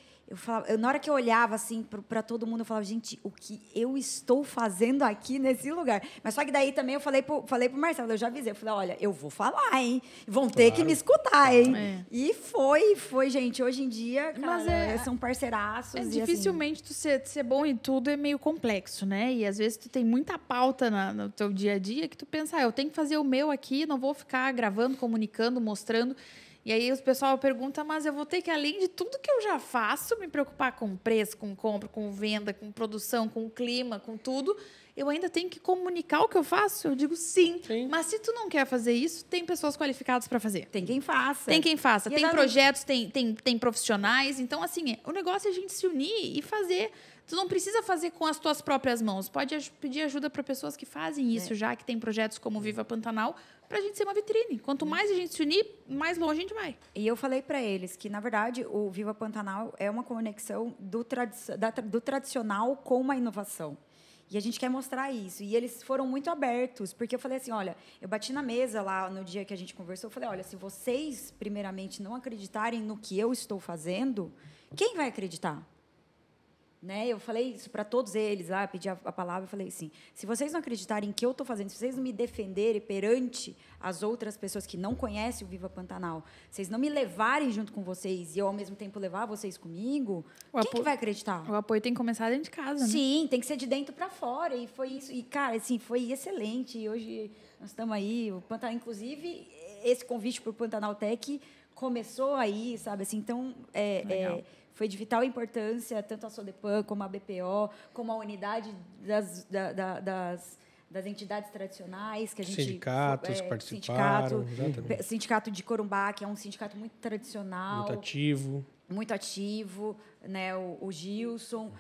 na hora que eu olhava assim para todo mundo, eu falava, gente, o que eu estou fazendo aqui nesse lugar? Mas só que daí também eu falei pro Marcelo, eu já avisei, eu falei, olha, eu vou falar, hein? Vão ter que me escutar, hein? E foi, gente. Hoje em dia, cara, são parceiraços. Dificilmente tu ser bom em tudo é meio complexo, né? E às vezes tu tem muita pauta no teu dia a dia que tu pensa, eu tenho que fazer o meu aqui, não vou ficar gravando, comunicando, mostrando. E aí o pessoal pergunta, mas eu vou ter que, além de tudo que eu já faço, me preocupar com preço, com compra, com venda, com produção, com clima, com tudo, eu ainda tenho que comunicar o que eu faço? Eu digo sim. Mas se tu não quer fazer isso, tem pessoas qualificadas para fazer. Tem quem faça. Tem quem faça. E Tem projetos, tem profissionais. Então, assim, o negócio é a gente se unir e fazer. Tu não precisa fazer com as tuas próprias mãos. Pode pedir ajuda para pessoas que fazem isso já, que tem projetos como o Viva Pantanal, para a gente ser uma vitrine. Quanto mais a gente se unir, mais longe a gente vai. E eu falei para eles que, na verdade, o Viva Pantanal é uma conexão do tradicional com uma inovação. E a gente quer mostrar isso. E eles foram muito abertos, porque eu falei assim, olha, eu bati na mesa lá no dia que a gente conversou, eu falei, olha, se vocês, primeiramente, não acreditarem no que eu estou fazendo, quem vai acreditar? Né? Eu falei isso para todos eles, lá, pedi a palavra, eu falei assim, se vocês não acreditarem em que eu estou fazendo, se vocês não me defenderem perante as outras pessoas que não conhecem o Viva Pantanal, vocês não me levarem junto com vocês e eu, ao mesmo tempo, levar vocês comigo, quem que vai acreditar? O apoio tem que começar dentro de casa, né? Sim, tem que ser de dentro para fora, e foi isso. E, cara, assim, foi excelente. E hoje nós estamos aí, o Pantanal, inclusive, esse convite para o Pantanal Tech começou aí, sabe? Assim, então, foi de vital importância, tanto a Sodepan, como a BPO, como a unidade das entidades tradicionais que a gente... Sindicatos participaram. Sindicato de Corumbá, que é um sindicato muito tradicional. Muito ativo, né? O Gilson,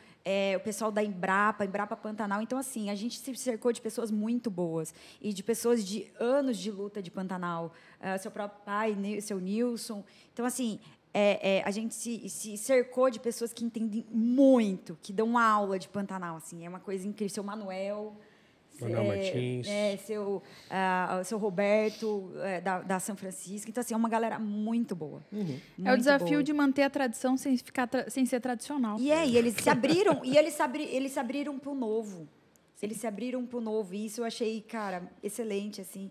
o pessoal da Embrapa Pantanal. Então, assim, a gente se cercou de pessoas muito boas e de pessoas de anos de luta de Pantanal. Seu próprio pai, seu Nilson. Então, assim... a gente se cercou de pessoas que entendem muito, que dão uma aula de Pantanal, assim, é uma coisa incrível. Seu Manuel Martins, seu Roberto da São Francisco, então assim é uma galera muito boa. Muito o desafio de manter a tradição sem ser tradicional. E eles se abriram eles se abriram para o novo. Eles se abriram para o novo, e isso eu achei, cara, excelente, assim.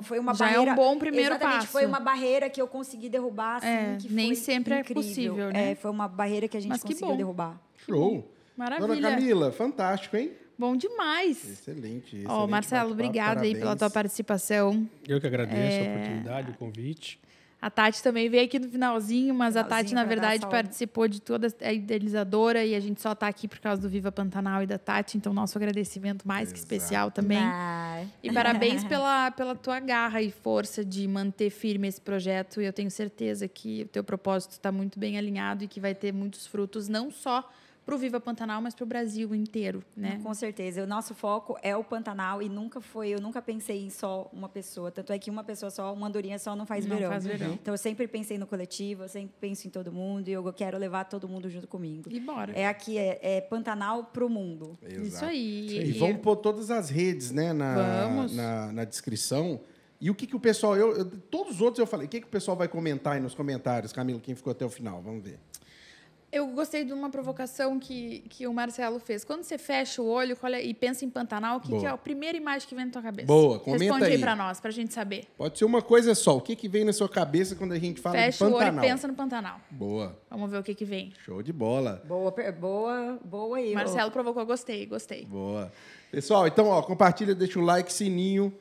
Foi uma já barreira... é um bom primeiro passo. Foi uma barreira que eu consegui derrubar, assim, que nem foi sempre incrível. É possível, né? Foi uma barreira que a gente conseguiu derrubar. Show! Maravilha. Dona Camila, fantástico, hein? Bom demais. Excelente. Marcelo, obrigado aí pela tua participação. Eu que agradeço a oportunidade, o convite. A Tati também veio aqui no finalzinho, mas a Tati, na verdade, participou de toda a idealizadora e a gente só está aqui por causa do Viva Pantanal e da Tati, então nosso agradecimento mais que especial também. E parabéns pela tua garra e força de manter firme esse projeto, e eu tenho certeza que o teu propósito está muito bem alinhado e que vai ter muitos frutos, não só para o Viva Pantanal, mas para o Brasil inteiro, né? Com certeza. O nosso foco é o Pantanal e eu nunca pensei em só uma pessoa. Tanto é que uma pessoa só, uma andorinha só não faz verão. Então, eu sempre pensei no coletivo, eu sempre penso em todo mundo e eu quero levar todo mundo junto comigo. E bora. É Pantanal pro mundo. Exato. Isso aí. E vamos pôr todas as redes, né, na descrição. E o que o pessoal... todos os outros eu falei. O que o pessoal vai comentar aí nos comentários, Camilo, quem ficou até o final? Vamos ver. Eu gostei de uma provocação que o Marcelo fez. Quando você fecha o olho e pensa em Pantanal, o que é a primeira imagem que vem na tua cabeça? Boa, comenta Responde aí para nós, para a gente saber. Pode ser uma coisa só. O que vem na sua cabeça quando a gente fala de Pantanal? Fecha o olho e pensa no Pantanal. Boa. Vamos ver o que vem. Show de bola. Boa aí. Marcelo provocou, gostei. Boa. Pessoal, então, compartilha, deixa o like, sininho,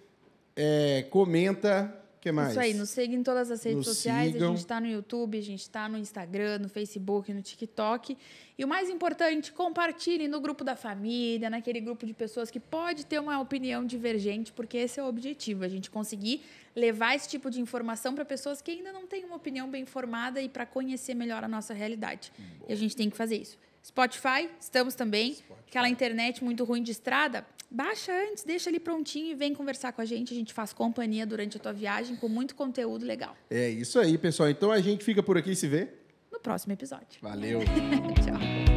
comenta... Que mais? Isso aí, nos siga em todas as redes sociais. A gente está no YouTube, a gente está no Instagram, no Facebook, no TikTok. E o mais importante, compartilhe no grupo da família, naquele grupo de pessoas que pode ter uma opinião divergente, porque esse é o objetivo, a gente conseguir levar esse tipo de informação para pessoas que ainda não têm uma opinião bem formada e para conhecer melhor a nossa realidade. E a gente tem que fazer isso. Spotify, estamos também. Aquela internet muito ruim de estrada, baixa antes, deixa ali prontinho e vem conversar com a gente faz companhia durante a tua viagem com muito conteúdo legal. É isso aí, pessoal. Então a gente fica por aqui e se vê no próximo episódio. Valeu. Tchau.